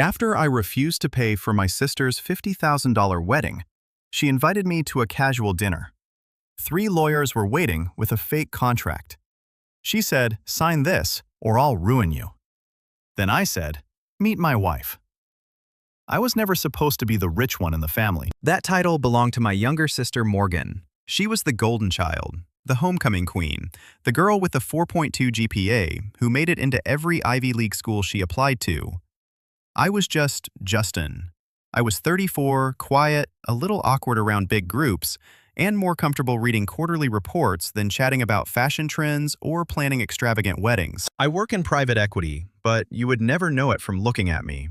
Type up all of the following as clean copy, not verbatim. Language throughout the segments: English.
After I refused to pay for my sister's $50,000 wedding, she invited me to a casual dinner. 3 lawyers were waiting with a fake contract. She said, "Sign this, or I'll ruin you." Then I said, "Meet my wife." I was never supposed to be the rich one in the family. That title belonged to my younger sister Morgan. She was the golden child, the homecoming queen, the girl with the 4.2 GPA who made it into every Ivy League school she applied to. I was just Justin. I was 34, quiet, a little awkward around big groups, and more comfortable reading quarterly reports than chatting about fashion trends or planning extravagant weddings. I work in private equity, but you would never know it from looking at me.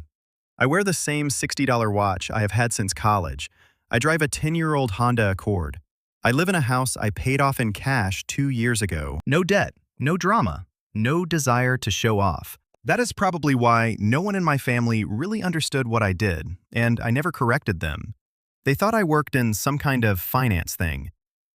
I wear the same $60 watch I have had since college. I drive a 10-year-old Honda Accord. I live in a house I paid off in cash 2 years ago. No debt, no drama, no desire to show off. That is probably why no one in my family really understood what I did, and I never corrected them. They thought I worked in some kind of finance thing.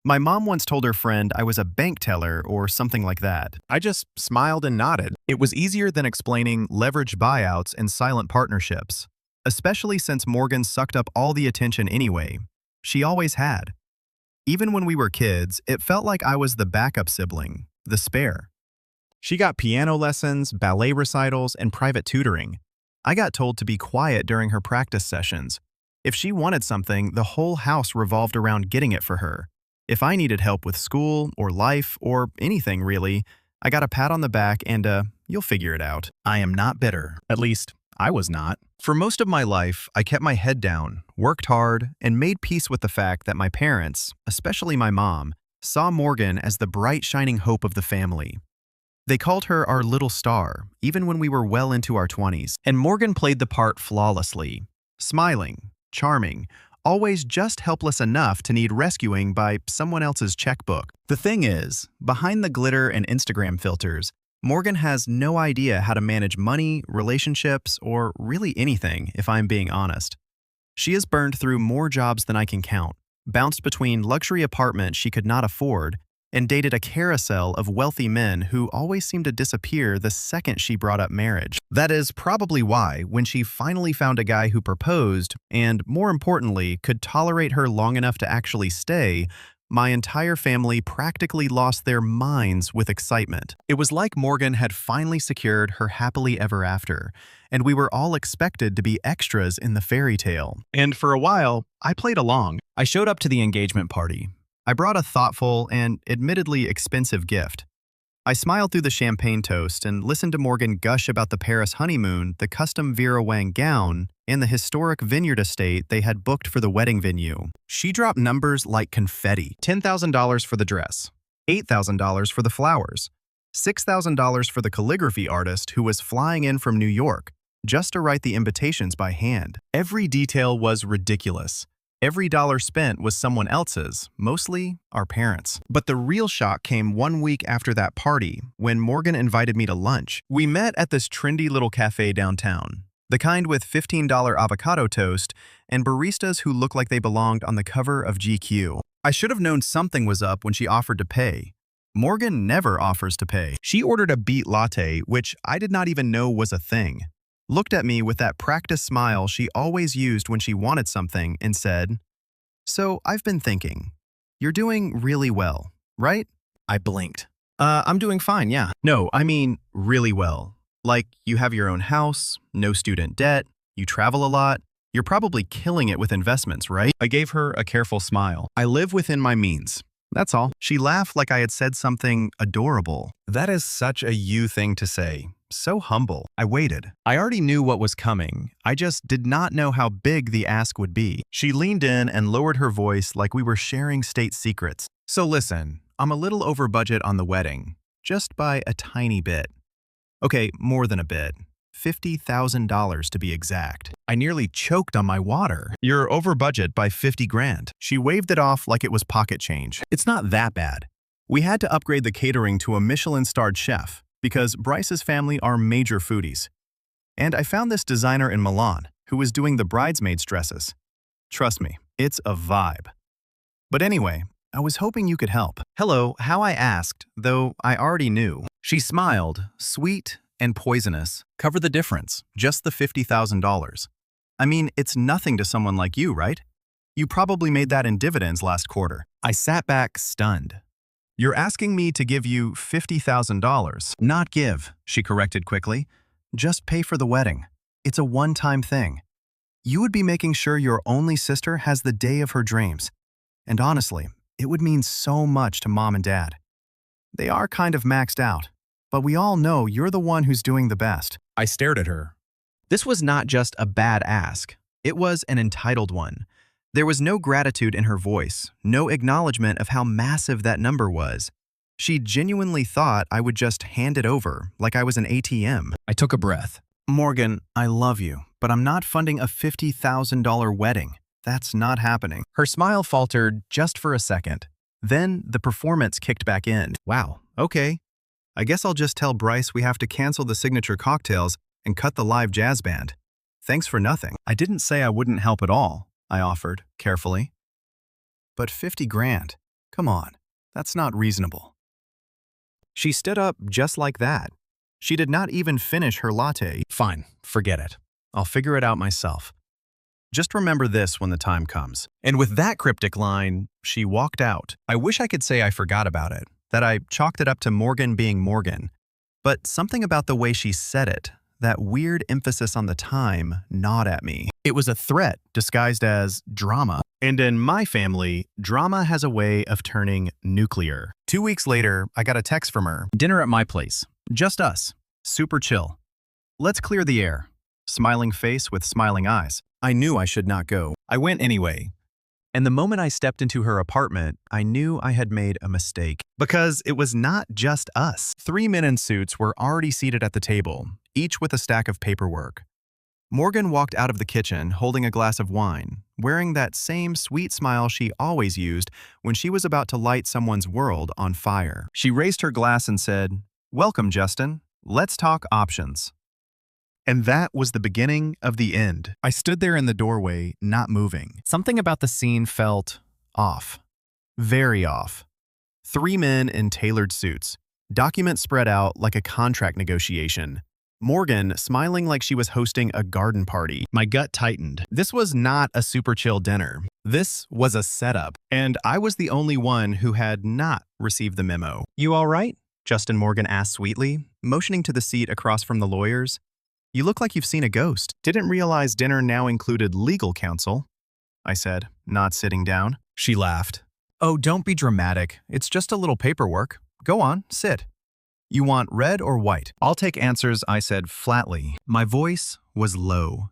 My mom once told her friend I was a bank teller or something like that. I just smiled and nodded. It was easier than explaining leveraged buyouts and silent partnerships, especially since Morgan sucked up all the attention anyway. She always had. Even when we were kids, it felt like I was the backup sibling, the spare. She got piano lessons, ballet recitals, and private tutoring. I got told to be quiet during her practice sessions. If she wanted something, the whole house revolved around getting it for her. If I needed help with school or life or anything really, I got a pat on the back and you'll figure it out. I am not bitter. At least, I was not. For most of my life, I kept my head down, worked hard, and made peace with the fact that my parents, especially my mom, saw Morgan as the bright shining hope of the family. They called her our little star, even when we were well into our 20s. And Morgan played the part flawlessly. Smiling, charming, always just helpless enough to need rescuing by someone else's checkbook. The thing is, behind the glitter and Instagram filters, Morgan has no idea how to manage money, relationships, or really anything, if I'm being honest. She has burned through more jobs than I can count, bounced between luxury apartments she could not afford, and dated a carousel of wealthy men who always seemed to disappear the second she brought up marriage. That is probably why, when she finally found a guy who proposed, and more importantly, could tolerate her long enough to actually stay, my entire family practically lost their minds with excitement. It was like Morgan had finally secured her happily ever after, and we were all expected to be extras in the fairy tale. And for a while, I played along. I showed up to the engagement party. I brought a thoughtful and admittedly expensive gift. I smiled through the champagne toast and listened to Morgan gush about the Paris honeymoon, the custom Vera Wang gown, and the historic vineyard estate they had booked for the wedding venue. She dropped numbers like confetti. $10,000 for the dress, $8,000 for the flowers, $6,000 for the calligraphy artist who was flying in from New York just to write the invitations by hand. Every detail was ridiculous. Every dollar spent was someone else's, mostly our parents. But the real shock came 1 week after that party, when Morgan invited me to lunch. We met at this trendy little cafe downtown, the kind with $15 avocado toast and baristas who looked like they belonged on the cover of GQ. I should have known something was up when she offered to pay. Morgan never offers to pay. She ordered a beet latte, which I did not even know was a thing. Looked at me with that practiced smile she always used when she wanted something and said, "So I've been thinking, you're doing really well, right?" I blinked. I'm doing fine, yeah. No, I mean really well. Like you have your own house, no student debt, you travel a lot, you're probably killing it with investments, right? I gave her a careful smile. I live within my means. That's all. She laughed like I had said something adorable. That is such a you thing to say. So humble. I waited. I already knew what was coming. I just did not know how big the ask would be. She leaned in and lowered her voice like we were sharing state secrets. So listen, I'm a little over budget on the wedding. Just by a tiny bit. Okay, more than a bit. $50,000 to be exact. I nearly choked on my water. You're over budget by 50 grand. She waved it off like it was pocket change. It's not that bad. We had to upgrade the catering to a Michelin-starred chef, because Bryce's family are major foodies. And I found this designer in Milan who was doing the bridesmaids' dresses. Trust me, it's a vibe. But anyway, I was hoping you could help. Hello, how I asked, though I already knew. She smiled, sweet and poisonous. Cover the difference, just the $50,000. I mean, it's nothing to someone like you, right? You probably made that in dividends last quarter. I sat back, stunned. You're asking me to give you $50,000. Not give, she corrected quickly. Just pay for the wedding. It's a one-time thing. You would be making sure your only sister has the day of her dreams. And honestly, it would mean so much to Mom and Dad. They are kind of maxed out, but we all know you're the one who's doing the best. I stared at her. This was not just a bad ask. It was an entitled one. There was no gratitude in her voice, no acknowledgement of how massive that number was. She genuinely thought I would just hand it over, like I was an ATM. I took a breath. Morgan, I love you, but I'm not funding a $50,000 wedding. That's not happening. Her smile faltered just for a second. Then the performance kicked back in. Wow, okay. I guess I'll just tell Bryce we have to cancel the signature cocktails and cut the live jazz band. Thanks for nothing. I didn't say I wouldn't help at all, I offered, carefully. But 50 grand? Come on, that's not reasonable. She stood up just like that. She did not even finish her latte. Fine, forget it. I'll figure it out myself. Just remember this when the time comes. And with that cryptic line, she walked out. I wish I could say I forgot about it, that I chalked it up to Morgan being Morgan. But something about the way she said it, that weird emphasis on the time, gnawed at me. It was a threat disguised as drama. And in my family, drama has a way of turning nuclear. 2 weeks later, I got a text from her. Dinner at my place. Just us. Super chill. Let's clear the air. Smiling face with smiling eyes. I knew I should not go. I went anyway. And the moment I stepped into her apartment, I knew I had made a mistake. Because it was not just us. 3 men in suits were already seated at the table, each with a stack of paperwork. Morgan walked out of the kitchen holding a glass of wine, wearing that same sweet smile she always used when she was about to light someone's world on fire. She raised her glass and said, "Welcome, Justin. Let's talk options." And that was the beginning of the end. I stood there in the doorway, not moving. Something about the scene felt off. Very off. 3 men in tailored suits. Documents spread out like a contract negotiation. Morgan smiling like she was hosting a garden party. My gut tightened. This was not a super chill dinner. This was a setup. And I was the only one who had not received the memo. "You all right?" Justin Morgan asked sweetly, motioning to the seat across from the lawyers. "You look like you've seen a ghost." "Didn't realize dinner now included legal counsel," I said, not sitting down. She laughed. "Oh, don't be dramatic. It's just a little paperwork. Go on, sit." "You want red or white?" "I'll take answers," I said flatly. My voice was low.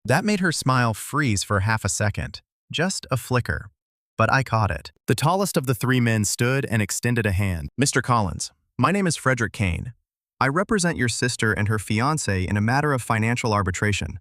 That made her smile freeze for half a second. Just a flicker. But I caught it. The tallest of the 3 men stood and extended a hand. "Mr. Collins, my name is Frederick Kane. I represent your sister and her fiancé in a matter of financial arbitration.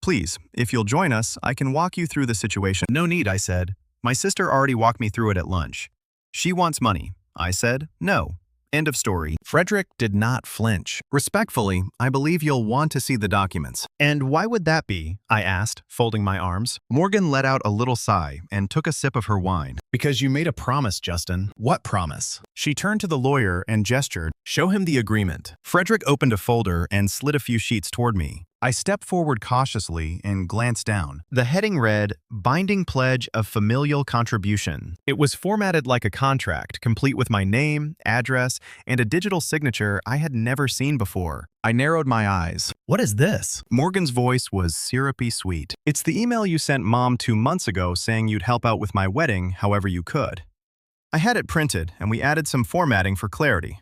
Please, if you'll join us, I can walk you through the situation." "No need," I said. "My sister already walked me through it at lunch." "She wants money." I said, "No. End of story." Frederick did not flinch. "Respectfully, I believe you'll want to see the documents." "And why would that be?" I asked, folding my arms. Morgan let out a little sigh and took a sip of her wine. "Because you made a promise, Justin." "What promise?" She turned to the lawyer and gestured. "Show him the agreement." Frederick opened a folder and slid a few sheets toward me. I stepped forward cautiously and glanced down. The heading read, "Binding Pledge of Familial Contribution." It was formatted like a contract, complete with my name, address, and a digital signature I had never seen before. I narrowed my eyes. "What is this?" Morgan's voice was syrupy sweet. "It's the email you sent Mom 2 months ago saying you'd help out with my wedding however you could. I had it printed, and we added some formatting for clarity.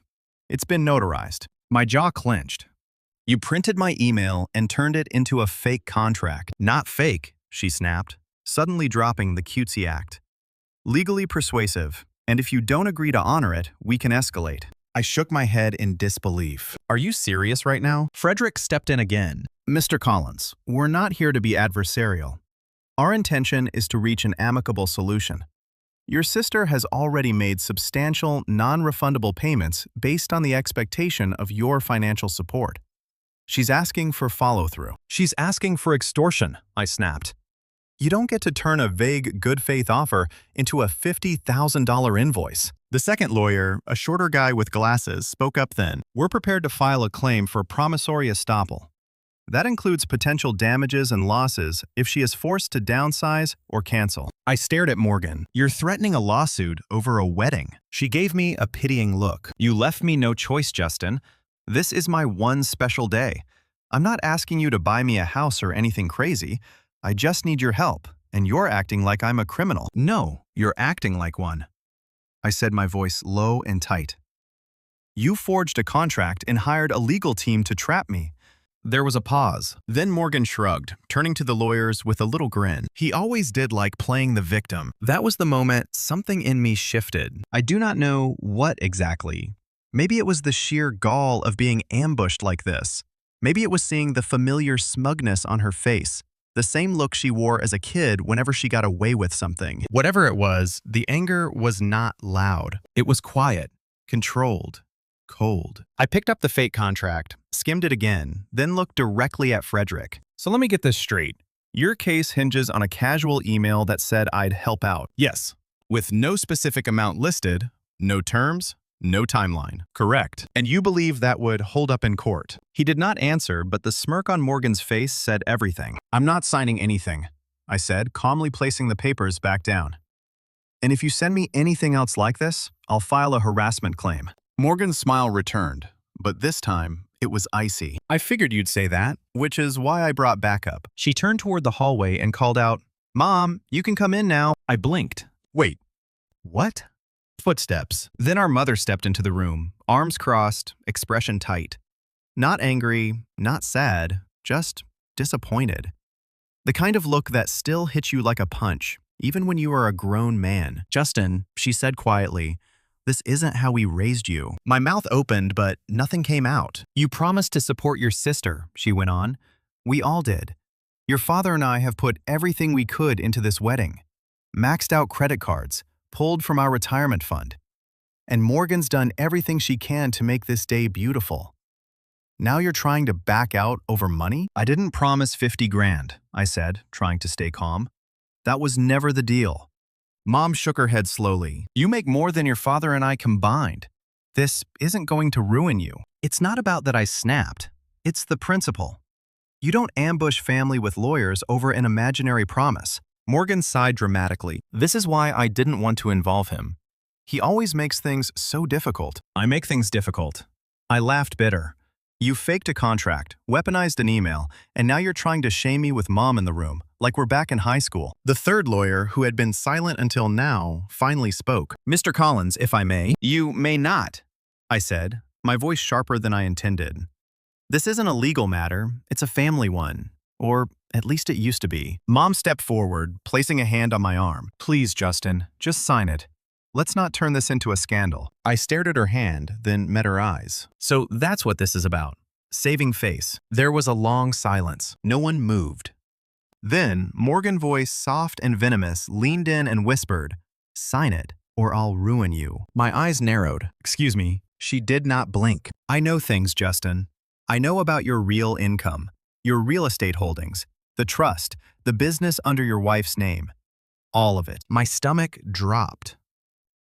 It's been notarized." My jaw clenched. "You printed my email and turned it into a fake contract." "Not fake," she snapped, suddenly dropping the cutesy act. "Legally persuasive, and if you don't agree to honor it, we can escalate." I shook my head in disbelief. "Are you serious right now?" Frederick stepped in again. "Mr. Collins, we're not here to be adversarial. Our intention is to reach an amicable solution. Your sister has already made substantial, non-refundable payments based on the expectation of your financial support. She's asking for follow-through." "She's asking for extortion," I snapped. "You don't get to turn a vague, good-faith offer into a $50,000 invoice." The second lawyer, a shorter guy with glasses, spoke up then. We're prepared to file a claim for promissory estoppel. That includes potential damages and losses if she is forced to downsize or cancel. I stared at Morgan. You're threatening a lawsuit over a wedding. She gave me a pitying look. You left me no choice, Justin. This is my one special day. I'm not asking you to buy me a house or anything crazy. I just need your help, and you're acting like I'm a criminal. No, you're acting like one. I said, my voice low and tight. You forged a contract and hired a legal team to trap me. There was a pause. Then Morgan shrugged, turning to the lawyers with a little grin. He always did like playing the victim. That was the moment something in me shifted. I do not know what exactly. Maybe it was the sheer gall of being ambushed like this. Maybe it was seeing the familiar smugness on her face, the same look she wore as a kid whenever she got away with something. Whatever it was, the anger was not loud. It was quiet, controlled, cold. I picked up the fake contract, skimmed it again, then looked directly at Frederick. So let me get this straight. Your case hinges on a casual email that said I'd help out. Yes. With no specific amount listed, no terms, no timeline. Correct. And you believe that would hold up in court? He did not answer, but the smirk on Morgan's face said everything. I'm not signing anything, I said, calmly placing the papers back down. And if you send me anything else like this, I'll file a harassment claim. Morgan's smile returned, but this time, it was icy. I figured you'd say that, which is why I brought backup. She turned toward the hallway and called out, Mom, you can come in now. I blinked. Wait, what? Footsteps. Then our mother stepped into the room, arms crossed, expression tight. Not angry, not sad, just disappointed. The kind of look that still hits you like a punch, even when you are a grown man. Justin, she said quietly, this isn't how we raised you. My mouth opened, but nothing came out. You promised to support your sister, she went on. We all did. Your father and I have put everything we could into this wedding. Maxed out credit cards, pulled from our retirement fund. And Morgan's done everything she can to make this day beautiful. Now you're trying to back out over money? I didn't promise 50 grand, I said, trying to stay calm. That was never the deal. Mom shook her head slowly. You make more than your father and I combined. This isn't going to ruin you. It's not about that I snapped. It's the principle. You don't ambush family with lawyers over an imaginary promise. Morgan sighed dramatically. This is why I didn't want to involve him. He always makes things so difficult. I make things difficult. I laughed bitter. You faked a contract, weaponized an email, and now you're trying to shame me with Mom in the room, like we're back in high school. The third lawyer, who had been silent until now, finally spoke. Mr. Collins, if I may. You may not, I said, my voice sharper than I intended. This isn't a legal matter, it's a family one. Or at least it used to be. Mom stepped forward, placing a hand on my arm. Please, Justin, just sign it. Let's not turn this into a scandal. I stared at her hand, then met her eyes. So that's what this is about. Saving face. There was a long silence. No one moved. Then, Morgan's voice, soft and venomous, leaned in and whispered, sign it, or I'll ruin you. My eyes narrowed. Excuse me. She did not blink. I know things, Justin. I know about your real income, your real estate holdings, the trust, the business under your wife's name. All of it. My stomach dropped.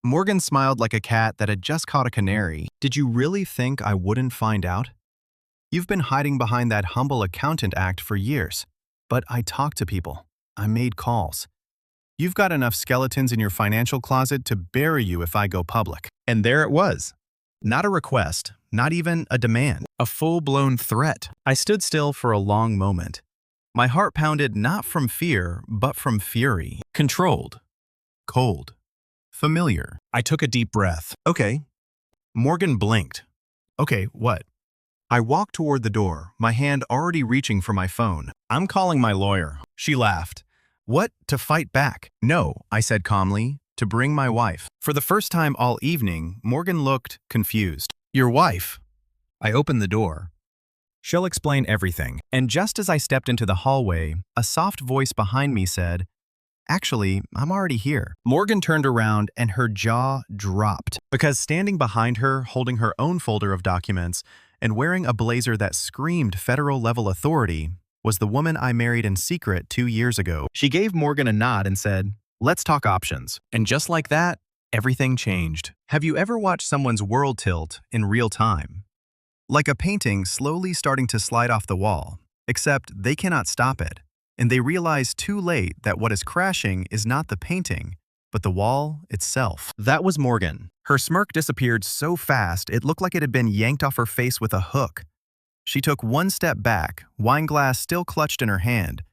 Morgan smiled like a cat that had just caught a canary. Did you really think I wouldn't find out? You've been hiding behind that humble accountant act for years. But I talked to people. I made calls. You've got enough skeletons in your financial closet to bury you if I go public. And there it was. Not a request, not even a demand. A full-blown threat. I stood still for a long moment. My heart pounded not from fear, but from fury. Controlled. Cold. Familiar. I took a deep breath. Okay. Morgan blinked. Okay, what? I walked toward the door, my hand already reaching for my phone. I'm calling my lawyer. She laughed. What? To fight back? No, I said calmly, to bring my wife. For the first time all evening, Morgan looked confused. Your wife? I opened the door. She'll explain everything. And just as I stepped into the hallway, a soft voice behind me said, actually, I'm already here. Morgan turned around and her jaw dropped, because standing behind her, holding her own folder of documents and wearing a blazer that screamed federal-level authority, was the woman I married in secret 2 years ago. She gave Morgan a nod and said, let's talk options. And just like that, everything changed. Have you ever watched someone's world tilt in real time? Like a painting slowly starting to slide off the wall, except they cannot stop it, and they realize too late that what is crashing is not the painting, but the wall itself. That was Morgan. Her smirk disappeared so fast it looked like it had been yanked off her face with a hook. She took one step back, wine glass still clutched in her hand,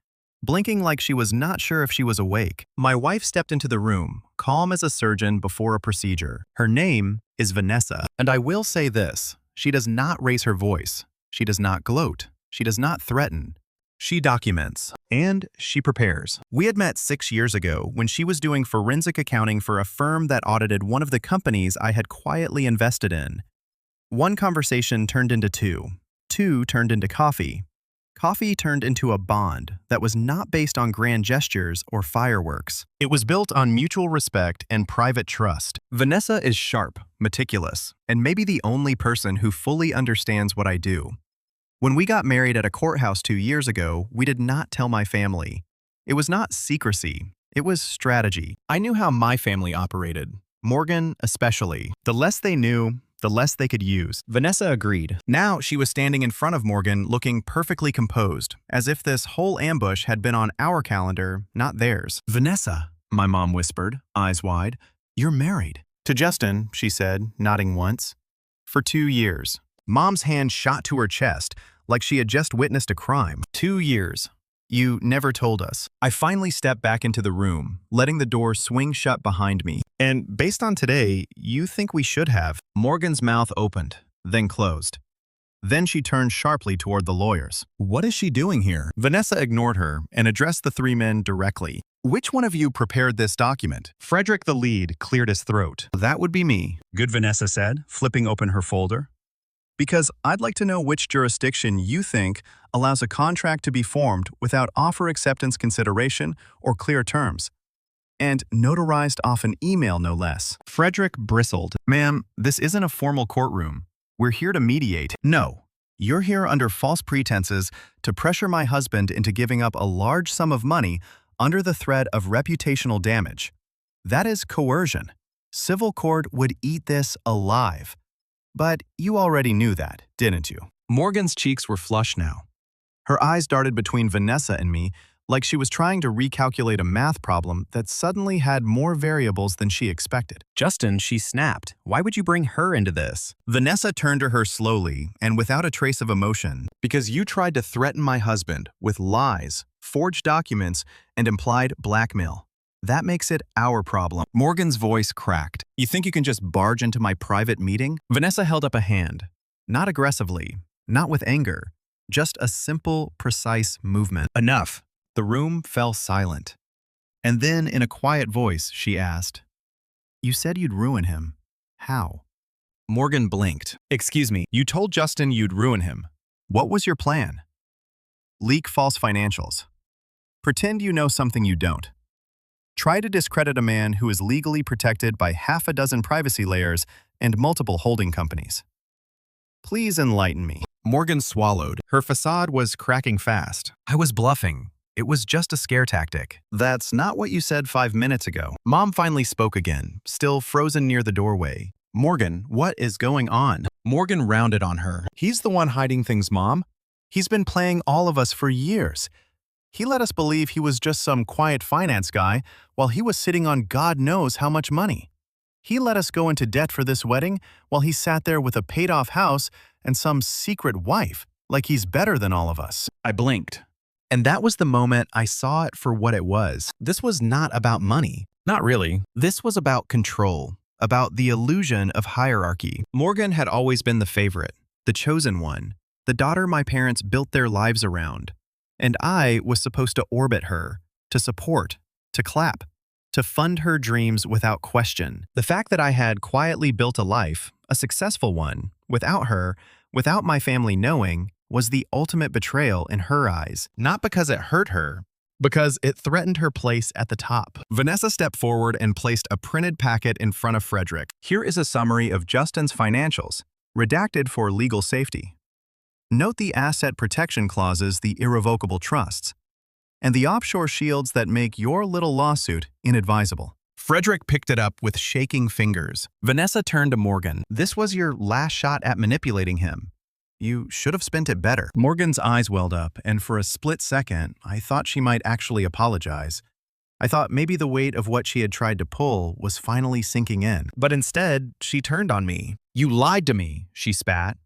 blinking like she was not sure if she was awake. My wife stepped into the room, calm as a surgeon before a procedure. Her name is Vanessa, and I will say this. She does not raise her voice. She does not gloat. She does not threaten. She documents, and she prepares. We had met 6 years ago when she was doing forensic accounting for a firm that audited one of the companies I had quietly invested in. One conversation turned into two. Two turned into coffee. Coffee turned into a bond that was not based on grand gestures or fireworks. It was built on mutual respect and private trust. Vanessa is sharp, meticulous, and maybe the only person who fully understands what I do. When we got married at a courthouse 2 years ago, we did not tell my family. It was not secrecy, it was strategy. I knew how my family operated, Morgan especially. The less they knew, the less they could use. Vanessa agreed. Now she was standing in front of Morgan looking perfectly composed, as if this whole ambush had been on our calendar, not theirs. "Vanessa," my mom whispered, eyes wide, "you're married." To Justin, she said, nodding once. "For 2 years." Mom's hand shot to her chest, like she had just witnessed a crime. 2 years. You never told us. I finally stepped back into the room, letting the door swing shut behind me. And based on today, you think we should have. Morgan's mouth opened, then closed. Then she turned sharply toward the lawyers. What is she doing here? Vanessa ignored her and addressed the 3 men directly. Which one of you prepared this document? Frederick, the lead, cleared his throat. That would be me. Good, Vanessa said, flipping open her folder. Because I'd like to know which jurisdiction you think allows a contract to be formed without offer acceptance consideration or clear terms. And notarized off an email, no less. Frederick bristled. Ma'am, this isn't a formal courtroom. We're here to mediate. No, you're here under false pretenses to pressure my husband into giving up a large sum of money under the threat of reputational damage. That is coercion. Civil court would eat this alive. But you already knew that, didn't you? Morgan's cheeks were flushed now. Her eyes darted between Vanessa and me, like she was trying to recalculate a math problem that suddenly had more variables than she expected. Justin, she snapped. Why would you bring her into this? Vanessa turned to her slowly and without a trace of emotion. Because you tried to threaten my husband with lies, forged documents, and implied blackmail. That makes it our problem. Morgan's voice cracked. You think you can just barge into my private meeting? Vanessa held up a hand. Not aggressively, not with anger, just a simple, precise movement. Enough. The room fell silent. And then, in a quiet voice, she asked, "You said you'd ruin him. How?" Morgan blinked. "Excuse me, you told Justin you'd ruin him. What was your plan?" "Leak false financials. Pretend you know something you don't. Try to discredit a man who is legally protected by half a dozen privacy layers and multiple holding companies. Please enlighten me." Morgan swallowed. Her facade was cracking fast. I was bluffing. It was just a scare tactic. That's not what you said 5 minutes ago. Mom finally spoke again, still frozen near the doorway. Morgan, what is going on? Morgan rounded on her. He's the one hiding things, Mom. He's been playing all of us for years. He let us believe he was just some quiet finance guy while he was sitting on God knows how much money. He let us go into debt for this wedding while he sat there with a paid-off house and some secret wife, like he's better than all of us. I blinked. And that was the moment I saw it for what it was. This was not about money. Not really. This was about control, about the illusion of hierarchy. Morgan had always been the favorite, the chosen one, the daughter my parents built their lives around. And I was supposed to orbit her, to support, to clap, to fund her dreams without question. The fact that I had quietly built a life, a successful one, without her, without my family knowing, was the ultimate betrayal in her eyes. Not because it hurt her, because it threatened her place at the top. Vanessa stepped forward and placed a printed packet in front of Frederick. Here is a summary of Justin's financials, redacted for legal safety. Note the asset protection clauses, the irrevocable trusts, and the offshore shields that make your little lawsuit inadvisable. Frederick picked it up with shaking fingers. Vanessa turned to Morgan. This was your last shot at manipulating him. You should have spent it better. Morgan's eyes welled up, and for a split second, I thought she might actually apologize. I thought maybe the weight of what she had tried to pull was finally sinking in. But instead, she turned on me. You lied to me, she spat.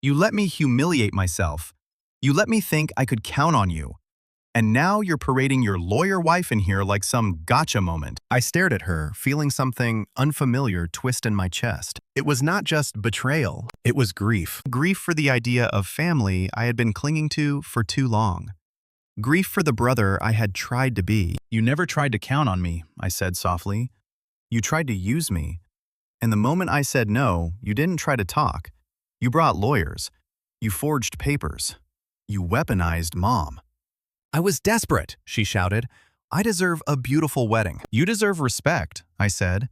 You let me humiliate myself. You let me think I could count on you. And now you're parading your lawyer wife in here like some gotcha moment. I stared at her, feeling something unfamiliar twist in my chest. It was not just betrayal, it was grief. Grief for the idea of family I had been clinging to for too long. Grief for the brother I had tried to be. You never tried to count on me, I said softly. You tried to use me. And the moment I said no, you didn't try to talk. You brought lawyers. You forged papers. You weaponized Mom. I was desperate, she shouted. I deserve a beautiful wedding. You deserve respect, I said.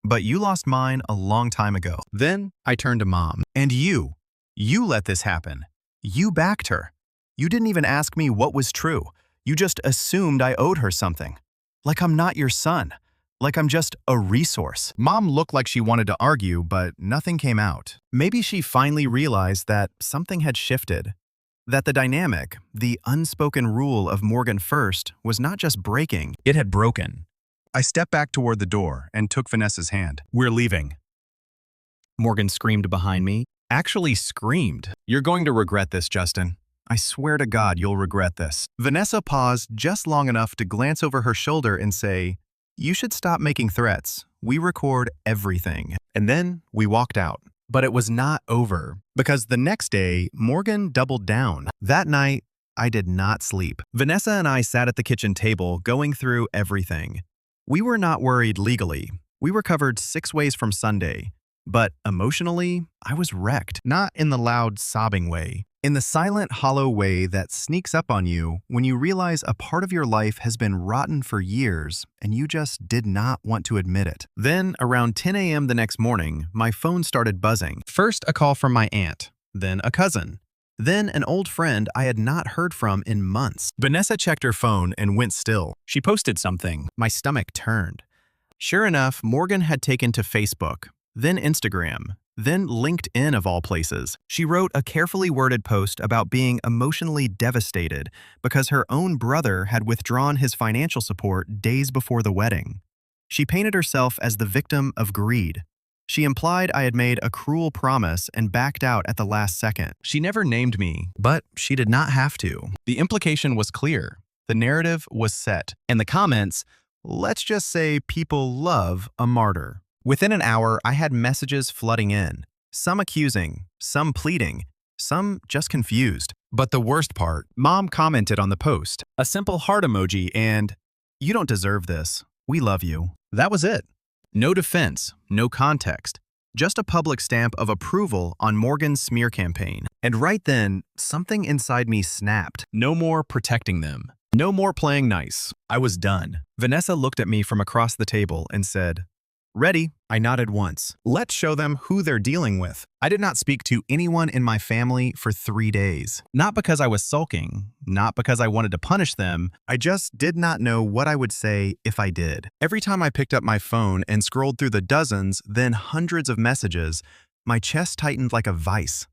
But you lost mine a long time ago. Then I turned to Mom. And you let this happen. You backed her. You didn't even ask me what was true. You just assumed I owed her something. Like I'm not your son. Like I'm just a resource. Mom looked like she wanted to argue, but nothing came out. Maybe she finally realized that something had shifted. That the dynamic, the unspoken rule of Morgan first, was not just breaking, it had broken. I stepped back toward the door and took Vanessa's hand. We're leaving. Morgan screamed behind me. Actually screamed. You're going to regret this, Justin. I swear to God you'll regret this. Vanessa paused just long enough to glance over her shoulder and say, you should stop making threats. We record everything. And then we walked out. But it was not over, because the next day, Morgan doubled down. That night, I did not sleep. Vanessa and I sat at the kitchen table going through everything. We were not worried legally. We were covered 6 ways from Sunday. But emotionally, I was wrecked. Not in the loud, sobbing way. In the silent, hollow way that sneaks up on you when you realize a part of your life has been rotten for years and you just did not want to admit it. Then, around 10 a.m. the next morning, my phone started buzzing. First, a call from my aunt, then a cousin, then an old friend I had not heard from in months. Vanessa checked her phone and went still. She posted something. My stomach turned. Sure enough, Morgan had taken to Facebook, then Instagram, then LinkedIn of all places. She wrote a carefully worded post about being emotionally devastated because her own brother had withdrawn his financial support days before the wedding. She painted herself as the victim of greed. She implied I had made a cruel promise and backed out at the last second. She never named me, but she did not have to. The implication was clear. The narrative was set. And the comments, let's just say people love a martyr. Within an hour, I had messages flooding in, some accusing, some pleading, some just confused. But the worst part, Mom commented on the post, a simple heart emoji and, you don't deserve this. We love you. That was it. No defense, no context, just a public stamp of approval on Morgan's smear campaign. And right then, something inside me snapped. No more protecting them. No more playing nice. I was done. Vanessa looked at me from across the table and said, ready? I nodded once. Let's show them who they're dealing with. I did not speak to anyone in my family for 3 days. Not because I was sulking, not because I wanted to punish them. I just did not know what I would say if I did. Every time I picked up my phone and scrolled through the dozens, then hundreds of messages, my chest tightened like a vice.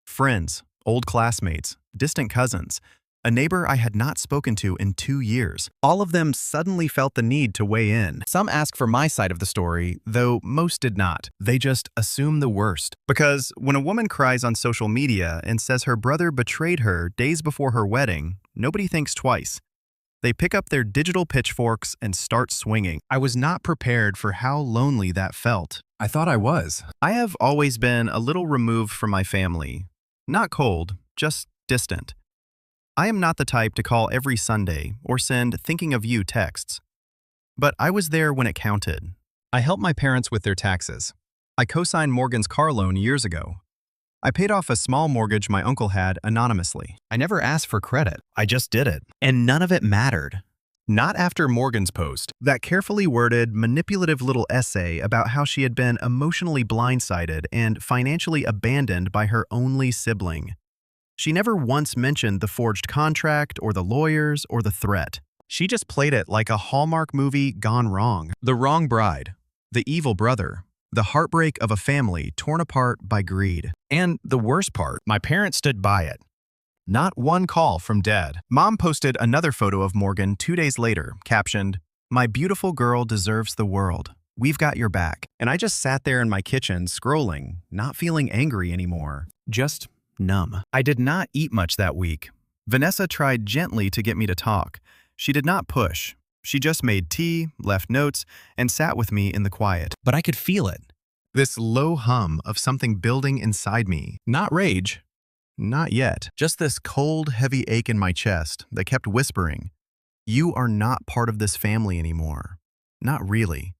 Friends, old classmates, distant cousins, a neighbor I had not spoken to in 2 years. All of them suddenly felt the need to weigh in. Some asked for my side of the story, though most did not. They just assumed the worst. Because when a woman cries on social media and says her brother betrayed her days before her wedding, nobody thinks twice. They pick up their digital pitchforks and start swinging. I was not prepared for how lonely that felt. I thought I was. I have always been a little removed from my family. Not cold, just distant. I am not the type to call every Sunday or send thinking of you texts. But I was there when it counted. I helped my parents with their taxes. I co-signed Morgan's car loan years ago. I paid off a small mortgage my uncle had anonymously. I never asked for credit. I just did it. And none of it mattered. Not after Morgan's post, that carefully worded, manipulative little essay about how she had been emotionally blindsided and financially abandoned by her only sibling. She never once mentioned the forged contract or the lawyers or the threat. She just played it like a Hallmark movie gone wrong. The wrong bride, the evil brother, the heartbreak of a family torn apart by greed. And the worst part, my parents stood by it. Not one call from Dad. Mom posted another photo of Morgan 2 days later, captioned, "My beautiful girl deserves the world. We've got your back." And I just sat there in my kitchen scrolling, not feeling angry anymore, just numb. I did not eat much that week. Vanessa tried gently to get me to talk. She did not push. She just made tea, left notes, and sat with me in the quiet. But I could feel it. This low hum of something building inside me. Not rage. Not yet. Just this cold, heavy ache in my chest that kept whispering, "You are not part of this family anymore. Not really.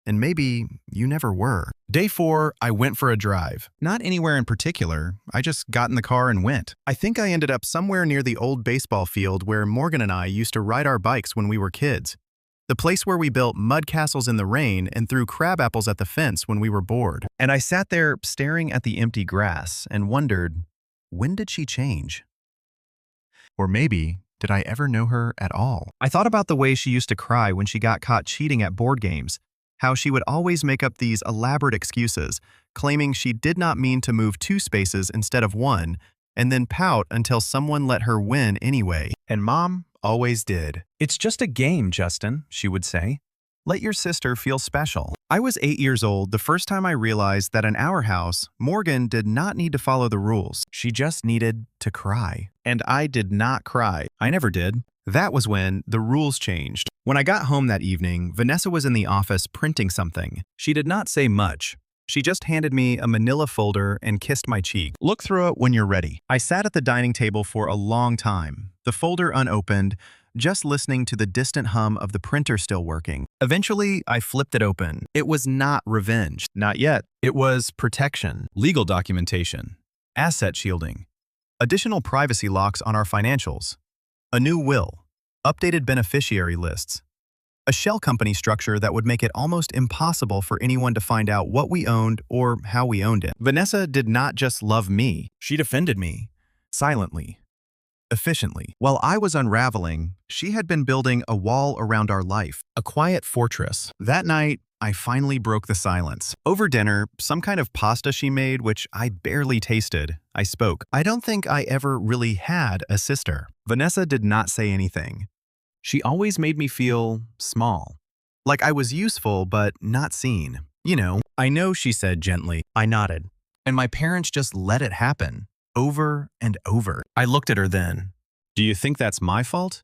And maybe you never were." Day 4, I went for a drive. Not anywhere in particular. I just got in the car and went. I think I ended up somewhere near the old baseball field where Morgan and I used to ride our bikes when we were kids. The place where we built mud castles in the rain and threw crab apples at the fence when we were bored. And I sat there staring at the empty grass and wondered, when did she change? Or maybe, did I ever know her at all? I thought about the way she used to cry when she got caught cheating at board games. How she would always make up these elaborate excuses, claiming she did not mean to move 2 spaces instead of 1, and then pout until someone let her win anyway. And Mom always did. "It's just a game, Justin," she would say. "Let your sister feel special." I was 8 years old the first time I realized that in our house, Morgan did not need to follow the rules. She just needed to cry. And I did not cry. I never did. That was when the rules changed. When I got home that evening, Vanessa was in the office printing something. She did not say much. She just handed me a manila folder and kissed my cheek. "Look through it when you're ready." I sat at the dining table for a long time, the folder unopened, just listening to the distant hum of the printer still working. Eventually, I flipped it open. It was not revenge. Not yet. It was protection, legal documentation, asset shielding, additional privacy locks on our financials, a new will, updated beneficiary lists, a shell company structure that would make it almost impossible for anyone to find out what we owned or how we owned it. Vanessa did not just love me. She defended me, silently, efficiently. While I was unraveling, she had been building a wall around our life, a quiet fortress. That night, I finally broke the silence. Over dinner, some kind of pasta she made, which I barely tasted, I spoke. "I don't think I ever really had a sister." Vanessa did not say anything. She always made me feel small, like I was useful but not seen. "You know." "I know," she said gently. I nodded. And my parents just let it happen, over and over. I looked at her then. "Do you think that's my fault?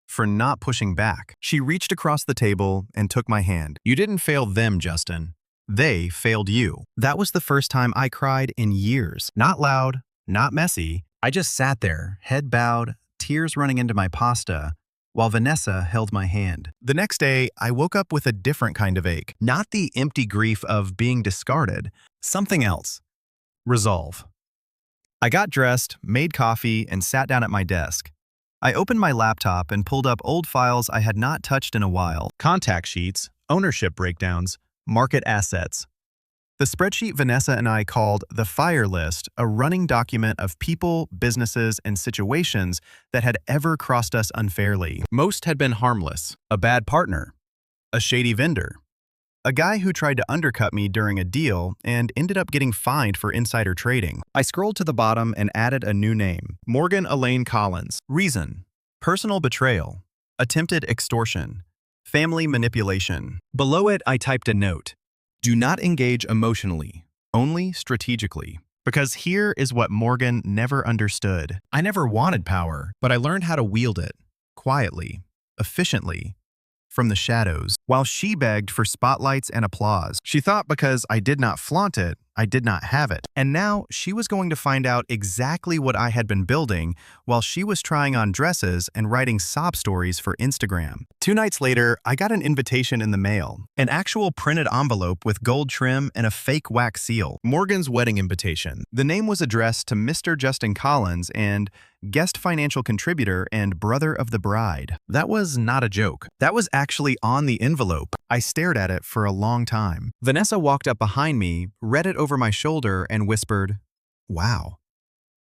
For not pushing back?" She reached across the table and took my hand. "You didn't fail them, Justin. They failed you." That was the first time I cried in years. Not loud, not messy. I just sat there, head bowed, tears running into my pasta, while Vanessa held my hand. The next day, I woke up with a different kind of ache. Not the empty grief of being discarded. Something else. Resolve. I got dressed, made coffee, and sat down at my desk. I opened my laptop and pulled up old files I had not touched in a while. Contact sheets, ownership breakdowns, market assets. The spreadsheet Vanessa and I called the Fire List, a running document of people, businesses, and situations that had ever crossed us unfairly. Most had been harmless. A bad partner. A shady vendor. A guy who tried to undercut me during a deal and ended up getting fined for insider trading. I scrolled to the bottom and added a new name. Morgan Elaine Collins. Reason. Personal betrayal. Attempted extortion. Family manipulation. Below it, I typed a note. Do not engage emotionally, only strategically. Because here is what Morgan never understood. I never wanted power, but I learned how to wield it. Quietly. Efficiently. From the shadows, while she begged for spotlights and applause. She thought because I did not flaunt it, I did not have it. And now she was going to find out exactly what I had been building while she was trying on dresses and writing sob stories for Instagram. 2 nights later, I got an invitation in the mail. An actual printed envelope with gold trim and a fake wax seal. Morgan's wedding invitation. The name was addressed to Mr. Justin Collins and guest financial contributor and brother of the bride. That was not a joke. That was actually on the envelope. I stared at it for a long time. Vanessa walked up behind me, read it over my shoulder, and whispered, "Wow,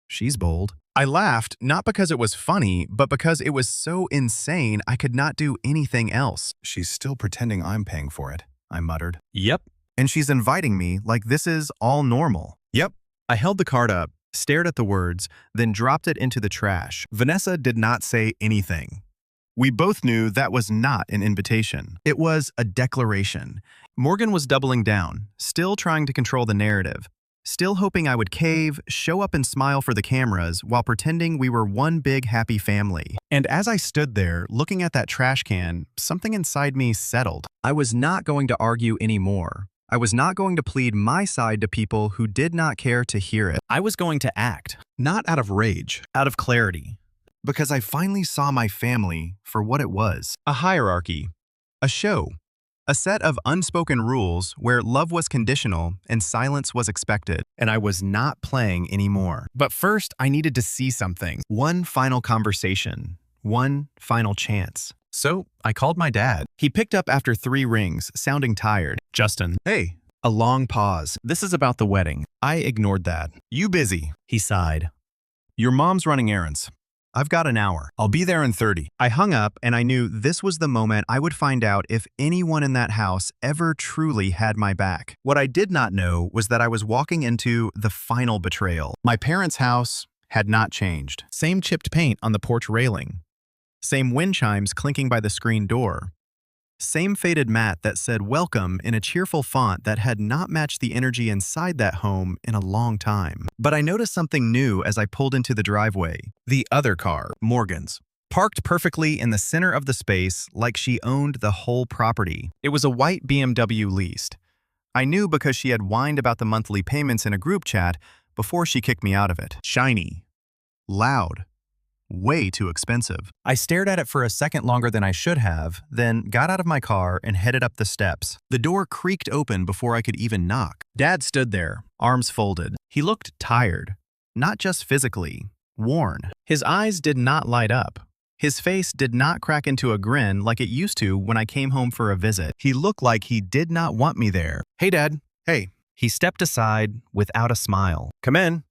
she's bold." I laughed, not because it was funny, but because it was so insane I could not do anything else. She's still pretending I'm paying for it, I muttered. Yep. And she's inviting me like this is all normal. Yep. I held the card up, stared at the words, then dropped it into the trash. Vanessa did not say anything. We both knew that was not an invitation. It was a declaration. Morgan was doubling down, still trying to control the narrative, still hoping I would cave, show up and smile for the cameras while pretending we were one big happy family. And as I stood there, looking at that trash can, something inside me settled. I was not going to argue anymore. I was not going to plead my side to people who did not care to hear it. I was going to act, not out of rage, out of clarity. Because I finally saw my family for what it was. A hierarchy, a show, a set of unspoken rules where love was conditional and silence was expected. And I was not playing anymore. But first, I needed to see something. One final conversation. One final chance. So I called my dad. He picked up after 3 rings, sounding tired. Justin. Hey. A long pause. This is about the wedding. I ignored that. You busy? He sighed. Your mom's running errands. I've got an hour. I'll be there in 30. I hung up and I knew this was the moment I would find out if anyone in that house ever truly had my back. What I did not know was that I was walking into the final betrayal. My parents' house had not changed. Same chipped paint on the porch railing. Same wind chimes clinking by the screen door. Same faded mat that said welcome in a cheerful font that had not matched the energy inside that home in a long time. But I noticed something new as I pulled into the driveway. The other car, Morgan's, parked perfectly in the center of the space like she owned the whole property. It was a white BMW leased. I knew because she had whined about the monthly payments in a group chat before she kicked me out of it. Shiny. Loud. Way too expensive. I stared at it for a second longer than I should have, then got out of my car and headed up the steps. The door creaked open before I could even knock. Dad stood there, arms folded. He looked tired, not just physically, worn. His eyes did not light up. His face did not crack into a grin like it used to when I came home for a visit. He looked like he did not want me there. Hey, Dad. Hey. He stepped aside without a smile. Come in.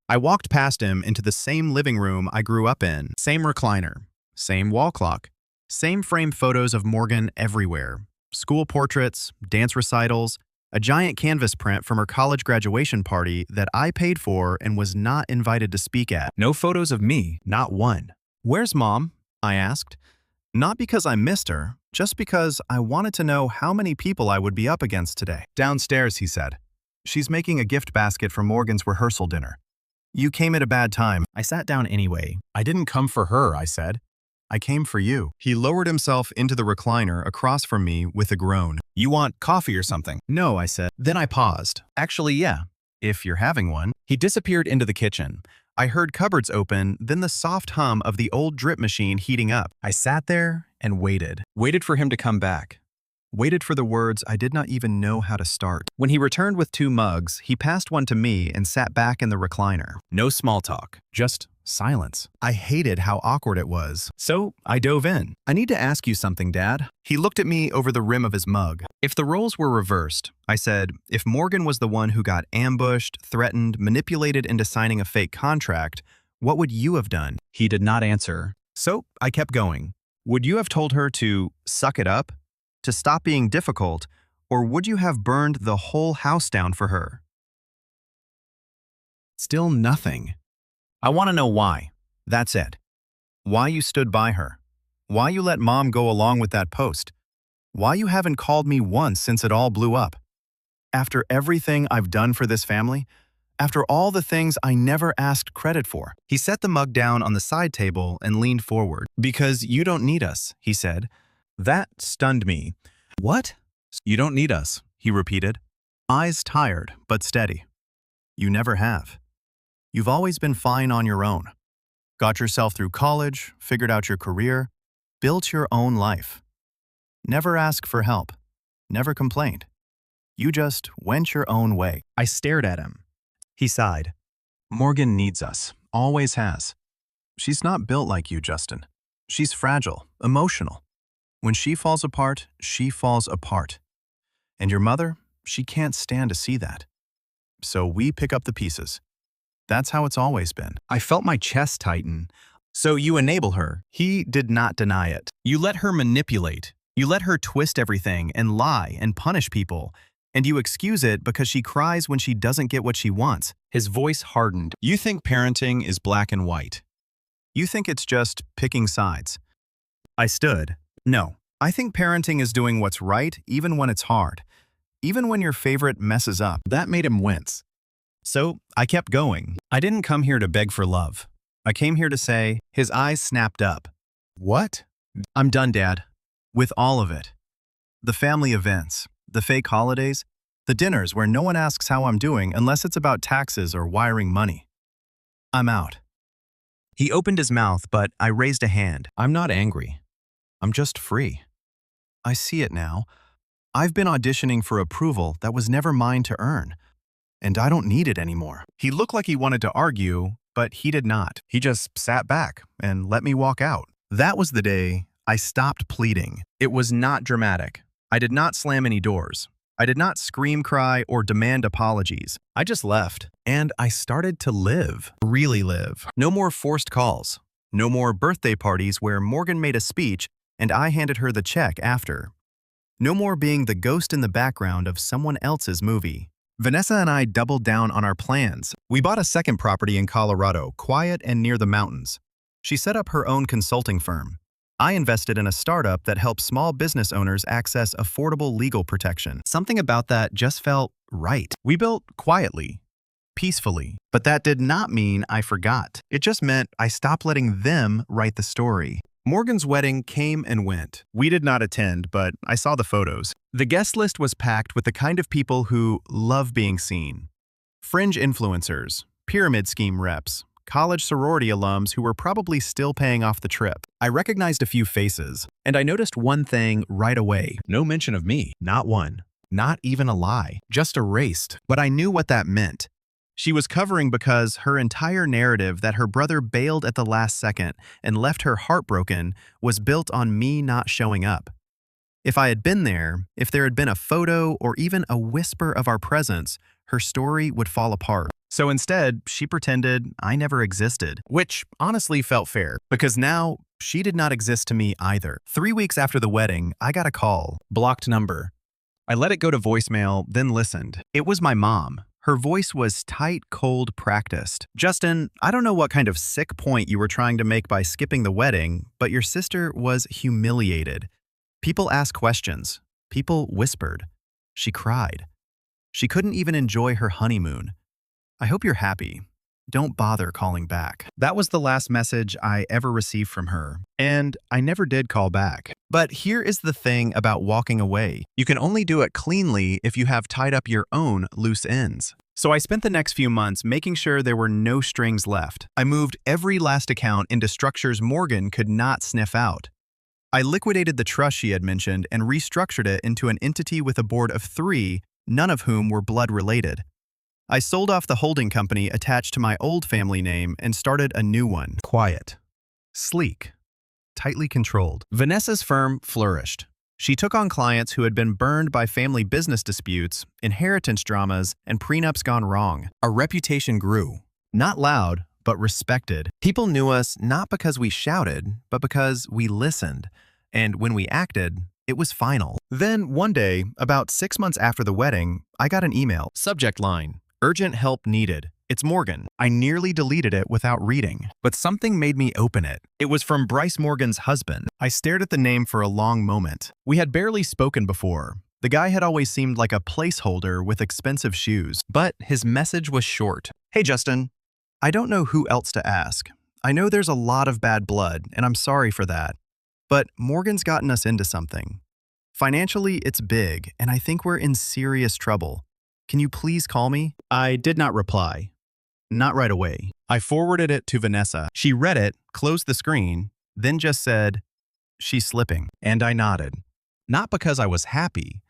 I walked past him into the same living room I grew up in. Same recliner, same wall clock, same framed photos of Morgan everywhere. School portraits, dance recitals, a giant canvas print from her college graduation party that I paid for and was not invited to speak at. No photos of me, not one. Where's Mom? I asked. Not because I missed her, just because I wanted to know how many people I would be up against today. Downstairs, he said. She's making a gift basket for Morgan's rehearsal dinner. You came at a bad time. I sat down anyway. I didn't come for her, I said. I came for you. He lowered himself into the recliner across from me with a groan. You want coffee or something? No, I said. Then I paused. Actually, yeah, if you're having one. He disappeared into the kitchen. I heard cupboards open, then the soft hum of the old drip machine heating up. I sat there and waited. Waited for him to come back. Waited for the words I did not even know how to start. When he returned with 2 mugs, he passed one to me and sat back in the recliner. No small talk, just silence. I hated how awkward it was. So I dove in. I need to ask you something, Dad. He looked at me over the rim of his mug. If the roles were reversed, I said, if Morgan was the one who got ambushed, threatened, manipulated into signing a fake contract, what would you have done? He did not answer. So I kept going. Would you have told her to suck it up? To stop being difficult, or would you have burned the whole house down for her? Still nothing. I want to know why. That's it. Why you stood by her. Why you let Mom go along with that post. Why you haven't called me once since it all blew up. After everything I've done for this family, after all the things I never asked credit for. He set the mug down on the side table and leaned forward. Because you don't need us, he said. That stunned me. What? You don't need us, he repeated. Eyes tired, but steady. You never have. You've always been fine on your own. Got yourself through college, figured out your career, built your own life. Never asked for help. Never complained. You just went your own way. I stared at him. He sighed. Morgan needs us. Always has. She's not built like you, Justin. She's fragile, emotional. When she falls apart, she falls apart. And your mother, she can't stand to see that. So we pick up the pieces. That's how it's always been. I felt my chest tighten. So you enable her. He did not deny it. You let her manipulate. You let her twist everything and lie and punish people. And you excuse it because she cries when she doesn't get what she wants. His voice hardened. You think parenting is black and white. You think it's just picking sides. I stood. No, I think parenting is doing what's right even when it's hard. Even when your favorite messes up. That made him wince. So I kept going. I didn't come here to beg for love. I came here to say, his eyes snapped up. What? I'm done, Dad. With all of it. The family events, the fake holidays, the dinners where no one asks how I'm doing unless it's about taxes or wiring money. I'm out. He opened his mouth, but I raised a hand. I'm not angry. I'm just free. I see it now. I've been auditioning for approval that was never mine to earn. And I don't need it anymore. He looked like he wanted to argue, but he did not. He just sat back and let me walk out. That was the day I stopped pleading. It was not dramatic. I did not slam any doors. I did not scream, cry, or demand apologies. I just left. And I started to live. Really live. No more forced calls. No more birthday parties where Morgan made a speech and I handed her the check after. No more being the ghost in the background of someone else's movie. Vanessa and I doubled down on our plans. We bought a second property in Colorado, quiet and near the mountains. She set up her own consulting firm. I invested in a startup that helps small business owners access affordable legal protection. Something about that just felt right. We built quietly, peacefully, but that did not mean I forgot. It just meant I stopped letting them write the story. Morgan's wedding came and went. We did not attend, but I saw the photos. The guest list was packed with the kind of people who love being seen. Fringe influencers, pyramid scheme reps, college sorority alums who were probably still paying off the trip. I recognized a few faces, and I noticed one thing right away. No mention of me. Not one. Not even a lie. Just erased. But I knew what that meant. She was covering because her entire narrative that her brother bailed at the last second and left her heartbroken was built on me not showing up. If I had been there, if there had been a photo or even a whisper of our presence, her story would fall apart. So instead, she pretended I never existed, which honestly felt fair, because now she did not exist to me either. 3 weeks after the wedding, I got a call, blocked number. I let it go to voicemail, then listened. It was my mom. Her voice was tight, cold, practiced. Justin, I don't know what kind of sick point you were trying to make by skipping the wedding, but your sister was humiliated. People asked questions. People whispered. She cried. She couldn't even enjoy her honeymoon. I hope you're happy. Don't bother calling back. That was the last message I ever received from her, and I never did call back. But here is the thing about walking away. You can only do it cleanly if you have tied up your own loose ends. So I spent the next few months making sure there were no strings left. I moved every last account into structures Morgan could not sniff out. I liquidated the trust she had mentioned and restructured it into an entity with a board of 3, none of whom were blood related. I sold off the holding company attached to my old family name and started a new one. Quiet, sleek, tightly controlled. Vanessa's firm flourished. She took on clients who had been burned by family business disputes, inheritance dramas, and prenups gone wrong. Our reputation grew. Not loud, but respected. People knew us not because we shouted, but because we listened. And when we acted, it was final. Then one day, about 6 months after the wedding, I got an email. Subject line: urgent help needed. It's Morgan. I nearly deleted it without reading, but something made me open it. It was from Bryce Morgan's husband. I stared at the name for a long moment. We had barely spoken before. The guy had always seemed like a placeholder with expensive shoes, but his message was short. Hey, Justin. I don't know who else to ask. I know there's a lot of bad blood, and I'm sorry for that. But Morgan's gotten us into something. Financially, it's big, and I think we're in serious trouble. Can you please call me? I did not reply. Not right away. I forwarded it to Vanessa. She read it, closed the screen, then just said, "She's slipping." And I nodded. Not because I was happy,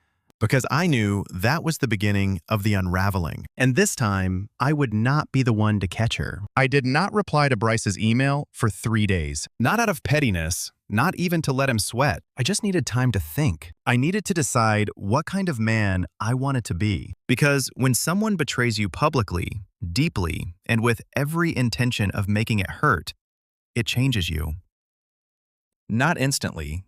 because I knew that was the beginning of the unraveling. And this time, I would not be the one to catch her. I did not reply to Bryce's email for 3 days. Not out of pettiness, not even to let him sweat. I just needed time to think. I needed to decide what kind of man I wanted to be. Because when someone betrays you publicly, deeply, and with every intention of making it hurt, it changes you. Not instantly.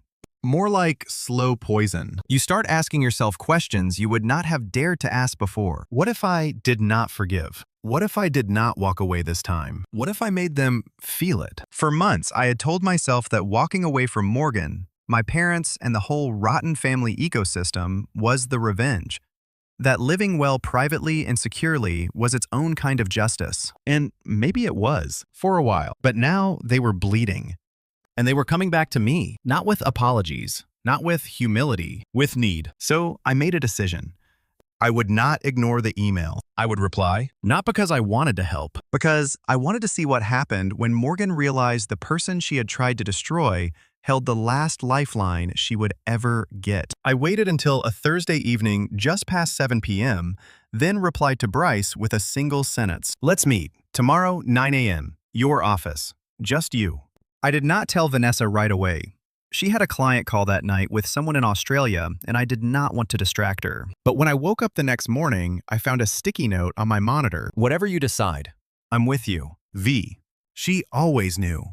More like slow poison. You start asking yourself questions you would not have dared to ask before. What if I did not forgive? What if I did not walk away this time? What if I made them feel it? For months, I had told myself that walking away from Morgan, my parents, and the whole rotten family ecosystem was the revenge. That living well privately and securely was its own kind of justice. And maybe it was, for a while. But now they were bleeding. And they were coming back to me, not with apologies, not with humility, with need. So I made a decision. I would not ignore the email. I would reply, not because I wanted to help, because I wanted to see what happened when Morgan realized the person she had tried to destroy held the last lifeline she would ever get. I waited until a Thursday evening just past 7 p.m., then replied to Bryce with a single sentence. Let's meet. Tomorrow, 9 a.m. Your office. Just you. I did not tell Vanessa right away. She had a client call that night with someone in Australia, and I did not want to distract her. But when I woke up the next morning, I found a sticky note on my monitor. Whatever you decide, I'm with you. V. She always knew.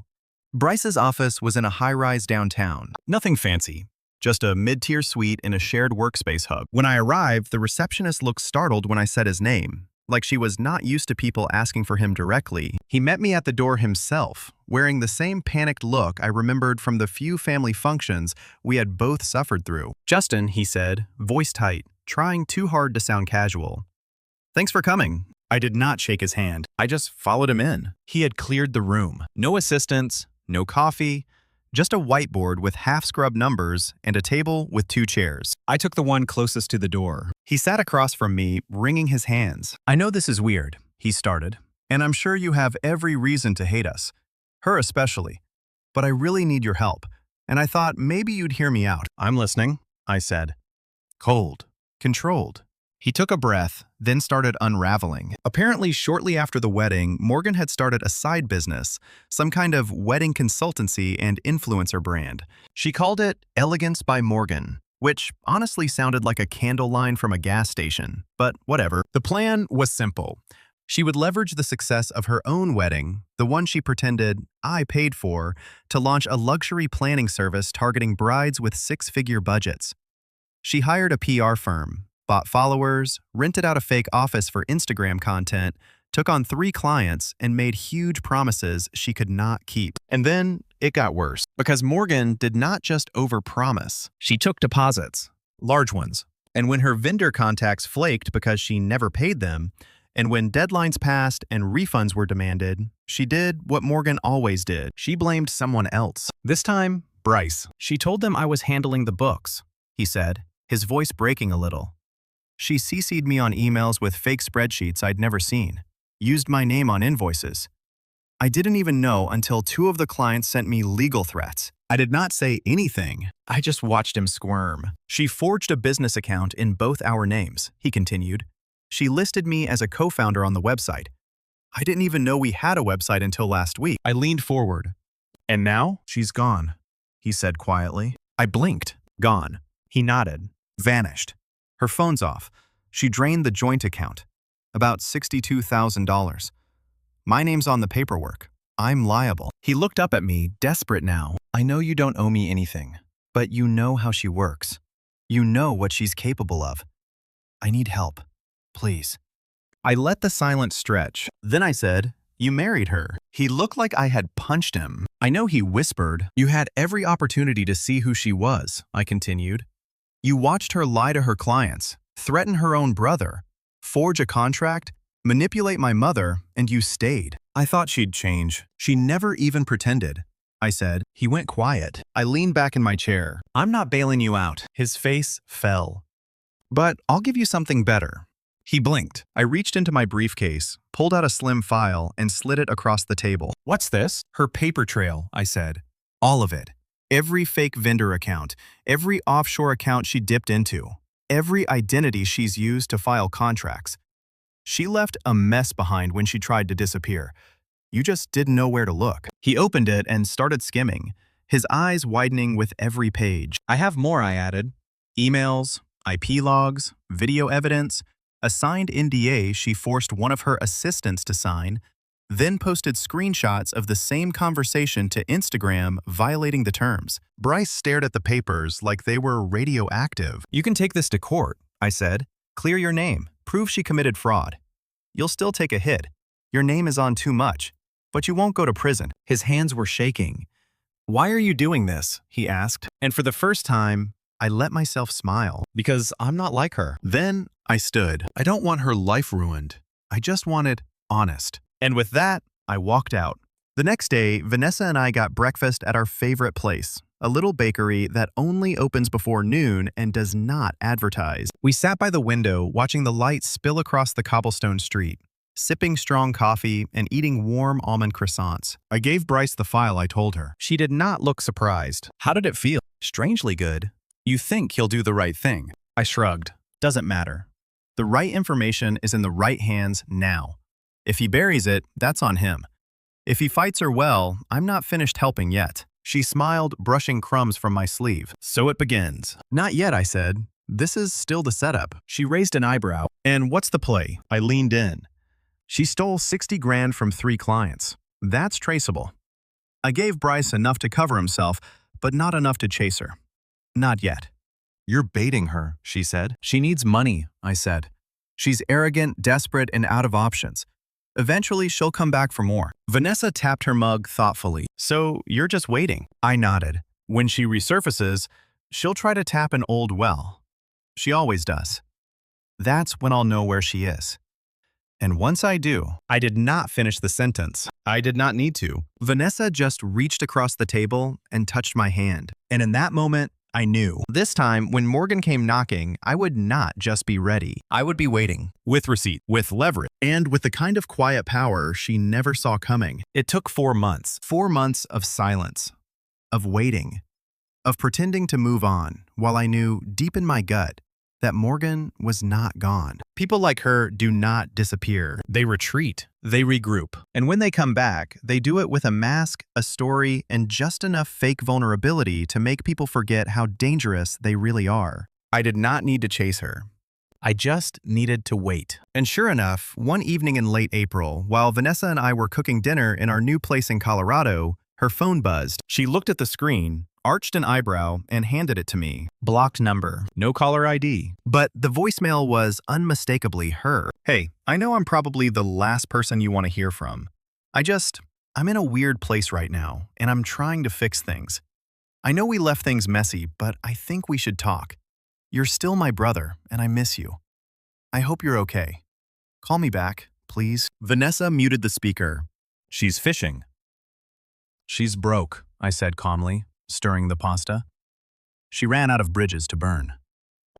Bryce's office was in a high-rise downtown. Nothing fancy, just a mid-tier suite in a shared workspace hub. When I arrived, the receptionist looked startled when I said his name, like she was not used to people asking for him directly. He met me at the door himself, wearing the same panicked look I remembered from the few family functions we had both suffered through. Justin, he said, voice tight, trying too hard to sound casual. Thanks for coming. I did not shake his hand. I just followed him in. He had cleared the room. No assistants, no coffee, just a whiteboard with half-scrubbed numbers and a table with 2 chairs. I took the one closest to the door. He sat across from me, wringing his hands. I know this is weird, he started, and I'm sure you have every reason to hate us, her especially, but I really need your help, and I thought maybe you'd hear me out. I'm listening, I said. Cold, controlled. He took a breath, then started unraveling. Apparently, shortly after the wedding, Morgan had started a side business, some kind of wedding consultancy and influencer brand. She called it Elegance by Morgan, which honestly sounded like a candle line from a gas station, but whatever. The plan was simple. She would leverage the success of her own wedding, the one she pretended I paid for, to launch a luxury planning service targeting brides with 6-figure budgets. She hired a PR firm, bought followers, rented out a fake office for Instagram content, took on 3 clients, and made huge promises she could not keep. And then it got worse, because Morgan did not just overpromise. She took deposits, large ones. And when her vendor contacts flaked because she never paid them, and when deadlines passed and refunds were demanded, she did what Morgan always did. She blamed someone else. This time, Bryce. She told them I was handling the books, he said, his voice breaking a little. She CC'd me on emails with fake spreadsheets I'd never seen, used my name on invoices. I didn't even know until 2 of the clients sent me legal threats. I did not say anything. I just watched him squirm. She forged a business account in both our names, he continued. She listed me as a co-founder on the website. I didn't even know we had a website until last week. I leaned forward. And now? She's gone, he said quietly. I blinked. Gone. He nodded. Vanished. Her phone's off. She drained the joint account. About $62,000. My name's on the paperwork. I'm liable. He looked up at me, desperate now. I know you don't owe me anything, but you know how she works. You know what she's capable of. I need help. Please. I let the silence stretch. Then I said, you married her. He looked like I had punched him. I know he whispered. You had every opportunity to see who she was, I continued. You watched her lie to her clients, threaten her own brother, forge a contract, manipulate my mother, and you stayed. I thought she'd change. She never even pretended. I said. He went quiet. I leaned back in my chair. I'm not bailing you out. His face fell. But I'll give you something better. He blinked. I reached into my briefcase, pulled out a slim file, and slid it across the table. What's this? Her paper trail, I said. All of it. Every fake vendor account, every offshore account she dipped into. every identity she's used to file contracts. She left a mess behind when she tried to disappear. You just didn't know where to look. He opened it and started skimming, his eyes widening with every page. I have more, I added. Emails, IP logs, video evidence, a signed NDA she forced one of her assistants to sign, then posted screenshots of the same conversation to Instagram, violating the terms. Bryce stared at the papers like they were radioactive. You can take this to court, I said. Clear your name. Prove she committed fraud. You'll still take a hit. Your name is on too much, but you won't go to prison. His hands were shaking. Why are you doing this? He asked. And for the first time, I let myself smile, because I'm not like her. Then I stood. I don't want her life ruined. I just wanted honest. And with that, I walked out. The next day, Vanessa and I got breakfast at our favorite place, a little bakery that only opens before noon and does not advertise. We sat by the window watching the light spill across the cobblestone street, sipping strong coffee and eating warm almond croissants. I gave Bryce the file I told her. She did not look surprised. How did it feel? Strangely good. You think he'll do the right thing. I shrugged. Doesn't matter. The right information is in the right hands now. If he buries it, that's on him. If he fights her well, I'm not finished helping yet. She smiled, brushing crumbs from my sleeve. So it begins. Not yet, I said. This is still the setup. She raised an eyebrow. And what's the play? I leaned in. She stole 60 grand from 3 clients. That's traceable. I gave Bryce enough to cover himself, but not enough to chase her. Not yet. You're baiting her, she said. She needs money, I said. She's arrogant, desperate, and out of options. Eventually, she'll come back for more. Vanessa tapped her mug thoughtfully. So you're just waiting. I nodded. When she resurfaces, she'll try to tap an old well. She always does. That's when I'll know where she is. And once I do, I did not finish the sentence. I did not need to. Vanessa just reached across the table and touched my hand. And in that moment, I knew. This time, when Morgan came knocking, I would not just be ready. I would be waiting. With receipt, with leverage, and with the kind of quiet power she never saw coming. It took 4 months. 4 months of silence. Of waiting. Of pretending to move on, while I knew, deep in my gut, that Morgan was not gone. People like her do not disappear. They retreat. They regroup. And when they come back, they do it with a mask, a story, and just enough fake vulnerability to make people forget how dangerous they really are. I did not need to chase her. I just needed to wait. And sure enough, one evening in late April, while Vanessa and I were cooking dinner in our new place in Colorado, her phone buzzed. She looked at the screen, arched an eyebrow, and handed it to me. Blocked number. No caller ID. But the voicemail was unmistakably her. Hey, I know I'm probably the last person you want to hear from. I'm in a weird place right now, and I'm trying to fix things. I know we left things messy, but I think we should talk. You're still my brother, and I miss you. I hope you're okay. Call me back, please. Vanessa muted the speaker. She's fishing. She's broke, I said calmly, stirring the pasta. She ran out of bridges to burn.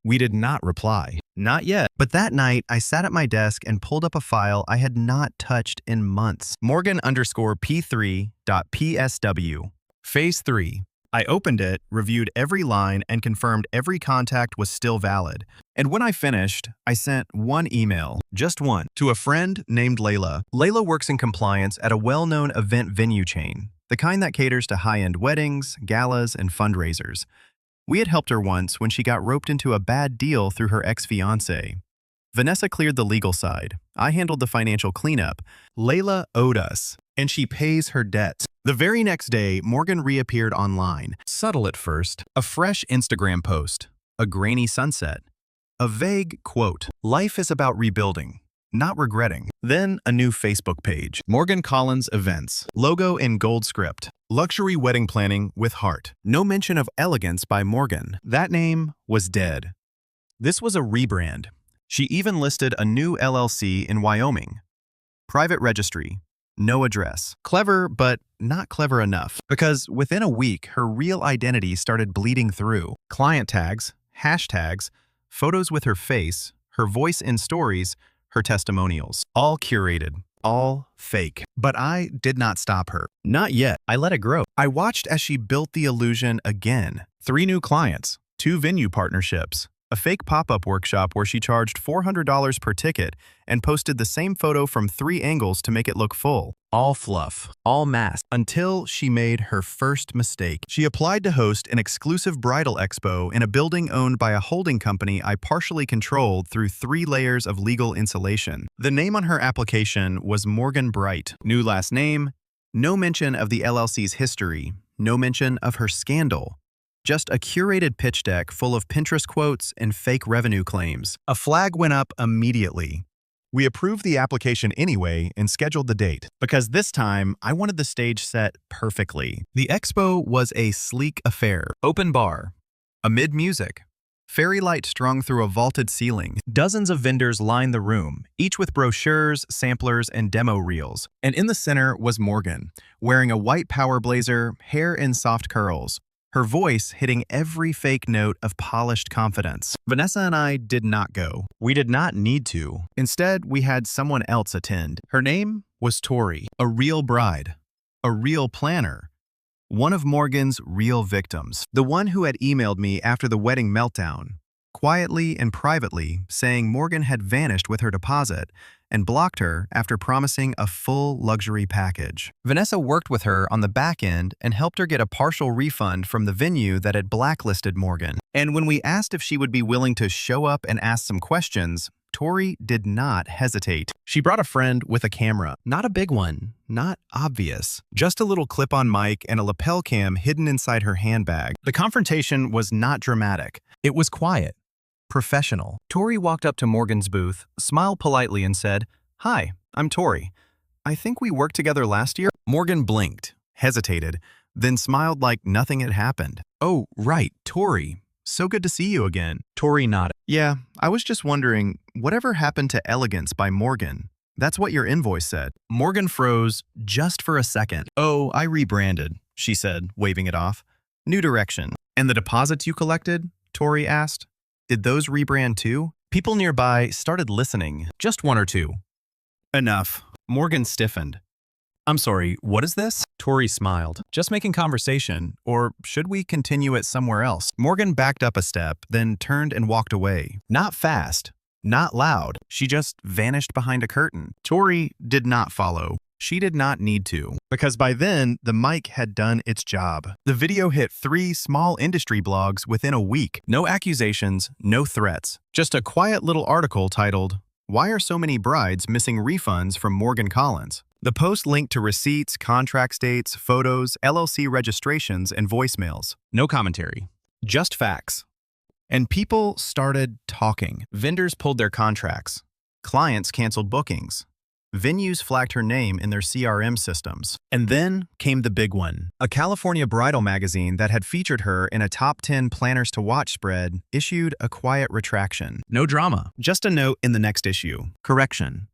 We did not reply. Not yet. But that night, I sat at my desk and pulled up a file I had not touched in months. Morgan_P3.psw. Phase 3. I opened it, reviewed every line, and confirmed every contact was still valid. And when I finished, I sent one email, just one, to a friend named Layla. Layla works in compliance at a well-known event venue chain, the kind that caters to high-end weddings, galas, and fundraisers. We had helped her once when she got roped into a bad deal through her ex-fiancé. Vanessa cleared the legal side. I handled the financial cleanup. Layla owed us, and she pays her debts. The very next day, Morgan reappeared online. Subtle at first. A fresh Instagram post. A grainy sunset. A vague quote. Life is about rebuilding, not regretting. Then a new Facebook page. Morgan Collins Events. Logo in gold script. Luxury wedding planning with heart. No mention of elegance by Morgan. That name was dead. This was a rebrand. She even listed a new LLC in Wyoming. Private registry. No address. Clever, but not clever enough. Because within a week, her real identity started bleeding through. Client tags, hashtags, photos with her face, her voice in stories, her testimonials. All curated. All fake. But I did not stop her. Not yet. I let it grow. I watched as she built the illusion again. 3 new clients, 2 venue partnerships, a fake pop-up workshop where she charged $400 per ticket and posted the same photo from 3 angles to make it look full. All fluff, all mask, until she made her first mistake. She applied to host an exclusive bridal expo in a building owned by a holding company I partially controlled through 3 layers of legal insulation. The name on her application was Morgan Bright. New last name, no mention of the LLC's history, no mention of her scandal. Just a curated pitch deck full of Pinterest quotes and fake revenue claims. A flag went up immediately. We approved the application anyway and scheduled the date, because this time I wanted the stage set perfectly. The expo was a sleek affair. Open bar, amid music, fairy light strung through a vaulted ceiling. Dozens of vendors lined the room, each with brochures, samplers, and demo reels. And in the center was Morgan, wearing a white power blazer, hair in soft curls, her voice hitting every fake note of polished confidence. Vanessa and I did not go. We did not need to. Instead, we had someone else attend. Her name was Tori, a real bride, a real planner, one of Morgan's real victims, the one who had emailed me after the wedding meltdown, quietly and privately saying Morgan had vanished with her deposit and blocked her after promising a full luxury package. Vanessa worked with her on the back end and helped her get a partial refund from the venue that had blacklisted Morgan. And when we asked if she would be willing to show up and ask some questions, Tori did not hesitate. She brought a friend with a camera. Not a big one, not obvious. Just a little clip-on mic and a lapel cam hidden inside her handbag. The confrontation was not dramatic. It was quiet. Professional. Tori walked up to Morgan's booth, smiled politely and said, "Hi, I'm Tori. I think we worked together last year." Morgan blinked, hesitated, then smiled like nothing had happened. "Oh, right, Tori. So good to see you again." Tori nodded. "Yeah, I was just wondering, whatever happened to Elegance by Morgan? That's what your invoice said." Morgan froze just for a second. "Oh, I rebranded," she said, waving it off. "New direction." "And the deposits you collected?" Tori asked. "Did those rebrand too?" People nearby started listening, just 1 or 2. "Enough." Morgan stiffened. "I'm sorry, what is this?" Tori smiled. "Just making conversation, or should we continue it somewhere else?" Morgan backed up a step, then turned and walked away. Not fast, not loud. She just vanished behind a curtain. Tori did not follow. She did not need to, because by then, the mic had done its job. The video hit 3 small industry blogs within a week. No accusations, no threats. Just a quiet little article titled, "Why are so many brides missing refunds from Morgan Collins?" The post linked to receipts, contract dates, photos, LLC registrations, and voicemails. No commentary, just facts. And people started talking. Vendors pulled their contracts. Clients canceled bookings. Venues flagged her name in their CRM systems. And then came the big one. A California bridal magazine that had featured her in a top 10 planners to watch spread issued a quiet retraction. No drama, just a note in the next issue. Correction.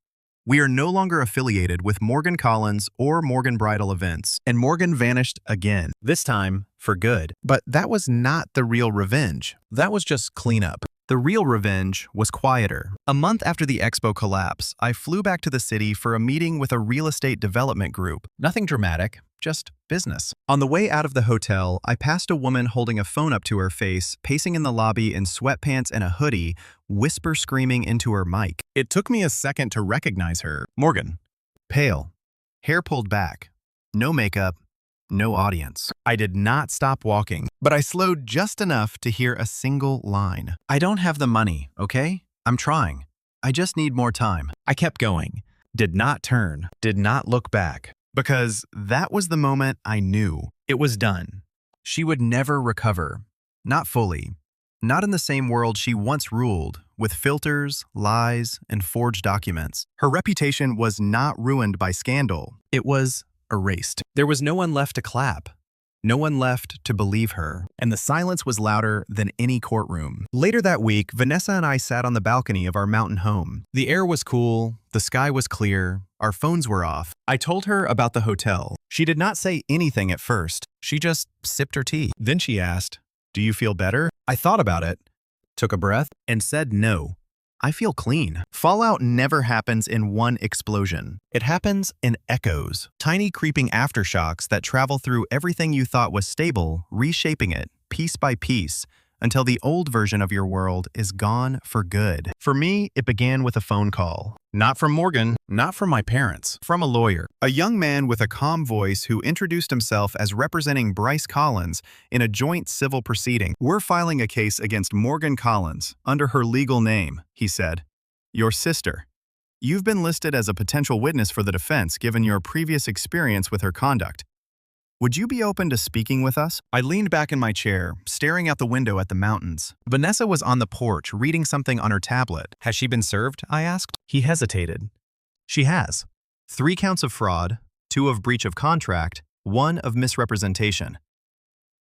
We are no longer affiliated with Morgan Collins or Morgan Bridal Events, and Morgan vanished again, this time for good. But that was not the real revenge. That was just cleanup. The real revenge was quieter. A month after the expo collapse, I flew back to the city for a meeting with a real estate development group. Nothing dramatic, just business. On the way out of the hotel, I passed a woman holding a phone up to her face, pacing in the lobby in sweatpants and a hoodie, whisper screaming into her mic. It took me a second to recognize her. Morgan. Pale. Hair pulled back. No makeup. No audience. I did not stop walking, but I slowed just enough to hear a single line. "I don't have the money, okay? I'm trying. I just need more time." I kept going. Did not turn. Did not look back. Because that was the moment I knew. It was done. She would never recover. Not fully. Not in the same world she once ruled, with filters, lies, and forged documents. Her reputation was not ruined by scandal. It was erased. There was no one left to clap. No one left to believe her, and the silence was louder than any courtroom. Later that week, Vanessa and I sat on the balcony of our mountain home. The air was cool, the sky was clear, our phones were off. I told her about the hotel. She did not say anything at first. She just sipped her tea. Then she asked, "Do you feel better?" I thought about it, took a breath, and said no. I feel clean. Fallout never happens in one explosion. It happens in echoes, tiny creeping aftershocks that travel through everything you thought was stable, reshaping it, piece by piece, until the old version of your world is gone for good. For me, it began with a phone call. Not from Morgan, not from my parents, from a lawyer. A young man with a calm voice who introduced himself as representing Bryce Collins in a joint civil proceeding. "We're filing a case against Morgan Collins under her legal name," he said. "Your sister. You've been listed as a potential witness for the defense given your previous experience with her conduct. Would you be open to speaking with us?" I leaned back in my chair, staring out the window at the mountains. Vanessa was on the porch, reading something on her tablet. "Has she been served?" I asked. He hesitated. "She has. 3 counts of fraud, 2 of breach of contract, 1 of misrepresentation.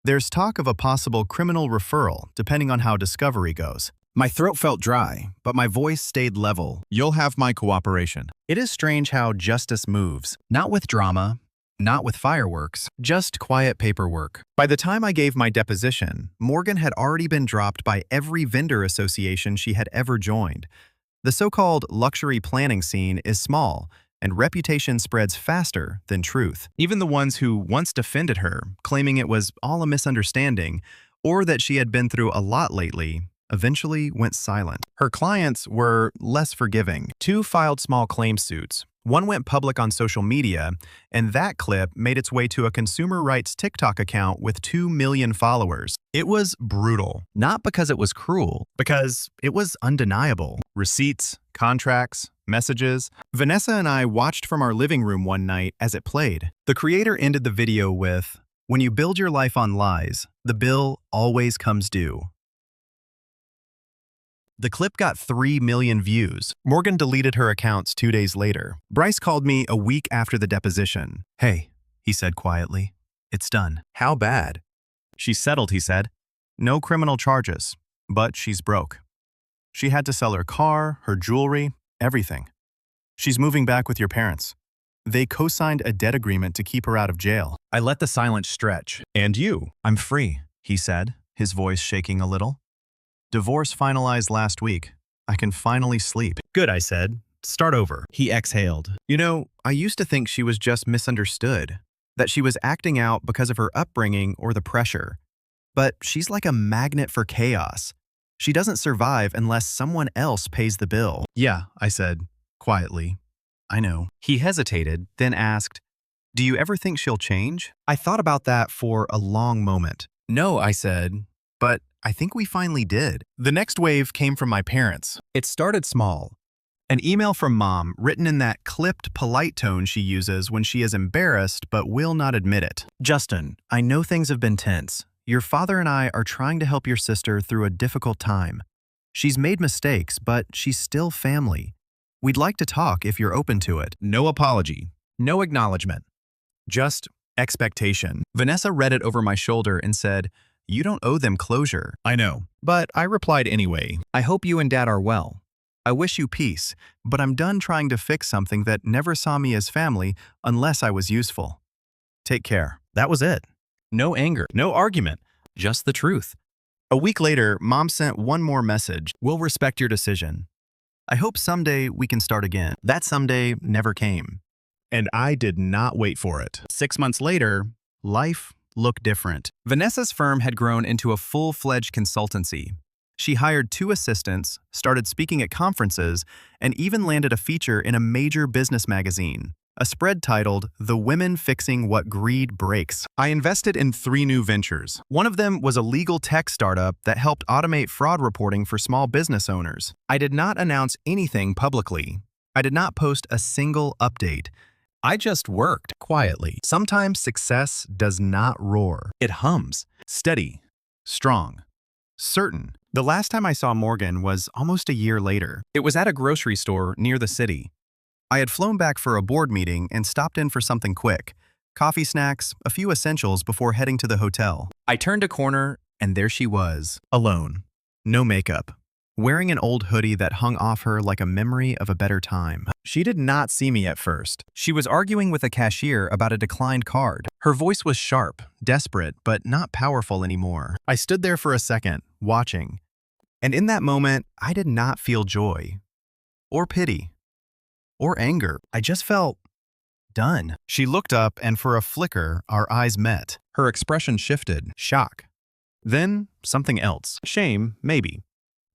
There's talk of a possible criminal referral, depending on how discovery goes." My throat felt dry, but my voice stayed level. "You'll have my cooperation." It is strange how justice moves. Not with drama, not with fireworks, just quiet paperwork. By the time I gave my deposition, Morgan had already been dropped by every vendor association she had ever joined. The so-called luxury planning scene is small, and reputation spreads faster than truth. Even the ones who once defended her, claiming it was all a misunderstanding, or that she had been through a lot lately, eventually went silent. Her clients were less forgiving. 2 filed small claim suits. 1 went public on social media, and that clip made its way to a consumer rights TikTok account with 2 million followers. It was brutal, not because it was cruel, because it was undeniable. Receipts, contracts, messages. Vanessa and I watched from our living room one night as it played. The creator ended the video with, "When you build your life on lies, the bill always comes due." The clip got 3 million views. Morgan deleted her accounts 2 days later. Bryce called me a week after the deposition. "Hey," he said quietly, "it's done." "How bad?" "She's settled," he said. "No criminal charges, but she's broke. She had to sell her car, her jewelry, everything. She's moving back with your parents. They co-signed a debt agreement to keep her out of jail." I let the silence stretch. "And you?" "I'm free," he said, his voice shaking a little. "Divorce finalized last week. I can finally sleep." "Good," I said. "Start over." He exhaled. "You know, I used to think she was just misunderstood, that she was acting out because of her upbringing or the pressure. But she's like a magnet for chaos. She doesn't survive unless someone else pays the bill." "Yeah," I said, quietly. "I know." He hesitated, then asked, "Do you ever think she'll change?" I thought about that for a long moment. "No," I said, "but I think we finally did." The next wave came from my parents. It started small. An email from Mom, written in that clipped, polite tone she uses when she is embarrassed but will not admit it. "Justin, I know things have been tense. Your father and I are trying to help your sister through a difficult time. She's made mistakes, but she's still family. We'd like to talk if you're open to it." No apology, no acknowledgement, just expectation. Vanessa read it over my shoulder and said, "You don't owe them closure." "I know." But I replied anyway. "I hope you and Dad are well. I wish you peace, but I'm done trying to fix something that never saw me as family unless I was useful. Take care." That was it. No anger, no argument, just the truth. A week later, Mom sent one more message. "We'll respect your decision. I hope someday we can start again." That someday never came. And I did not wait for it. 6 months later, life looked different. Vanessa's firm had grown into a full-fledged consultancy. She hired 2 assistants, started speaking at conferences, and even landed a feature in a major business magazine, a spread titled "The Women Fixing What Greed Breaks." I invested in 3 new ventures. One of them was a legal tech startup that helped automate fraud reporting for small business owners. I did not announce anything publicly. I did not post a single update. I just worked quietly. Sometimes success does not roar. It hums, steady, strong, certain. The last time I saw Morgan was almost a year later. It was at a grocery store near the city. I had flown back for a board meeting and stopped in for something quick. Coffee, snacks, a few essentials before heading to the hotel. I turned a corner and there she was, alone. No makeup. Wearing an old hoodie that hung off her like a memory of a better time. She did not see me at first. She was arguing with a cashier about a declined card. Her voice was sharp, desperate, but not powerful anymore. I stood there for a second, watching. And in that moment, I did not feel joy, or pity, or anger. I just felt done. She looked up, and for a flicker, our eyes met. Her expression shifted. Shock. Then something else. Shame, maybe.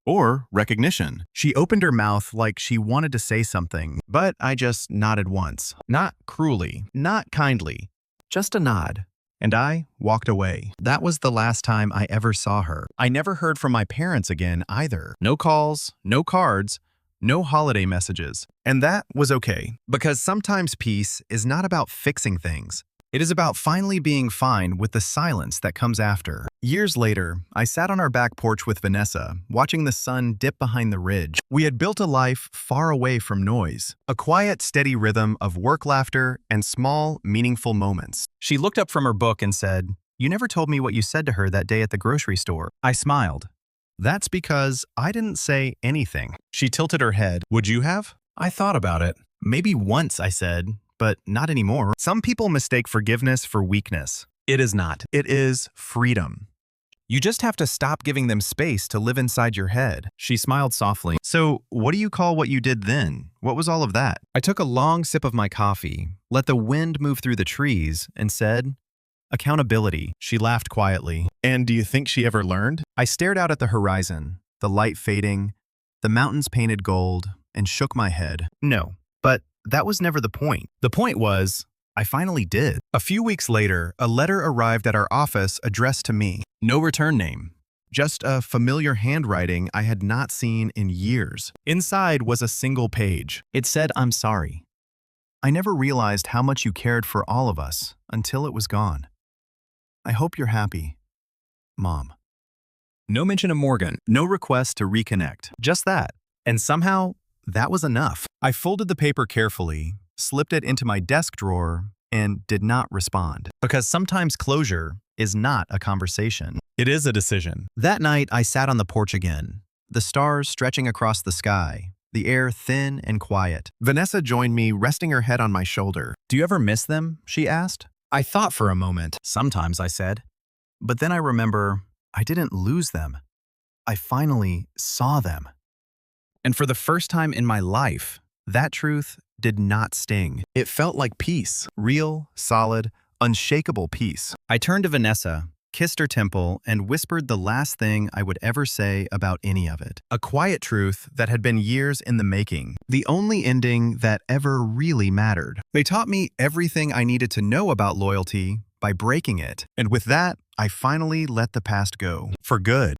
Or recognition. She opened her mouth like she wanted to say something, but I just nodded once. Not cruelly, not kindly, just a nod. And I walked away. That was the last time I ever saw her. I never heard from my parents again either. No calls, no cards, no holiday messages. And that was okay, because sometimes peace is not about fixing things. It is about finally being fine with the silence that comes after. Years later, I sat on our back porch with Vanessa, watching the sun dip behind the ridge. We had built a life far away from noise, a quiet, steady rhythm of work laughter and small, meaningful moments. She looked up from her book and said, "You never told me what you said to her that day at the grocery store." I smiled. "That's because I didn't say anything." She tilted her head. "Would you have?" I thought about it. "Maybe once," I said, "but not anymore." Some people mistake forgiveness for weakness. It is not. It is freedom. You just have to stop giving them space to live inside your head. She smiled softly. "So, what do you call what you did then? What was all of that?" I took a long sip of my coffee, let the wind move through the trees, and said, "Accountability." She laughed quietly. "And do you think she ever learned?" I stared out at the horizon, the light fading, the mountains painted gold, and shook my head. No, but that was never the point. The point was, I finally did. A few weeks later, a letter arrived at our office addressed to me. No return name. Just a familiar handwriting I had not seen in years. Inside was a single page. It said, "I'm sorry. I never realized how much you cared for all of us until it was gone. I hope you're happy. Mom." No mention of Morgan. No request to reconnect. Just that. And somehow, that was enough. I folded the paper carefully, slipped it into my desk drawer, and did not respond. Because sometimes closure is not a conversation. It is a decision. That night, I sat on the porch again, the stars stretching across the sky, the air thin and quiet. Vanessa joined me, resting her head on my shoulder. "Do you ever miss them?" she asked. I thought for a moment. "Sometimes," I said. But then I remember I didn't lose them. I finally saw them. And for the first time in my life, that truth did not sting. It felt like peace. Real, solid, unshakable peace. I turned to Vanessa, kissed her temple, and whispered the last thing I would ever say about any of it. A quiet truth that had been years in the making. The only ending that ever really mattered. They taught me everything I needed to know about loyalty by breaking it. And with that, I finally let the past go. For good.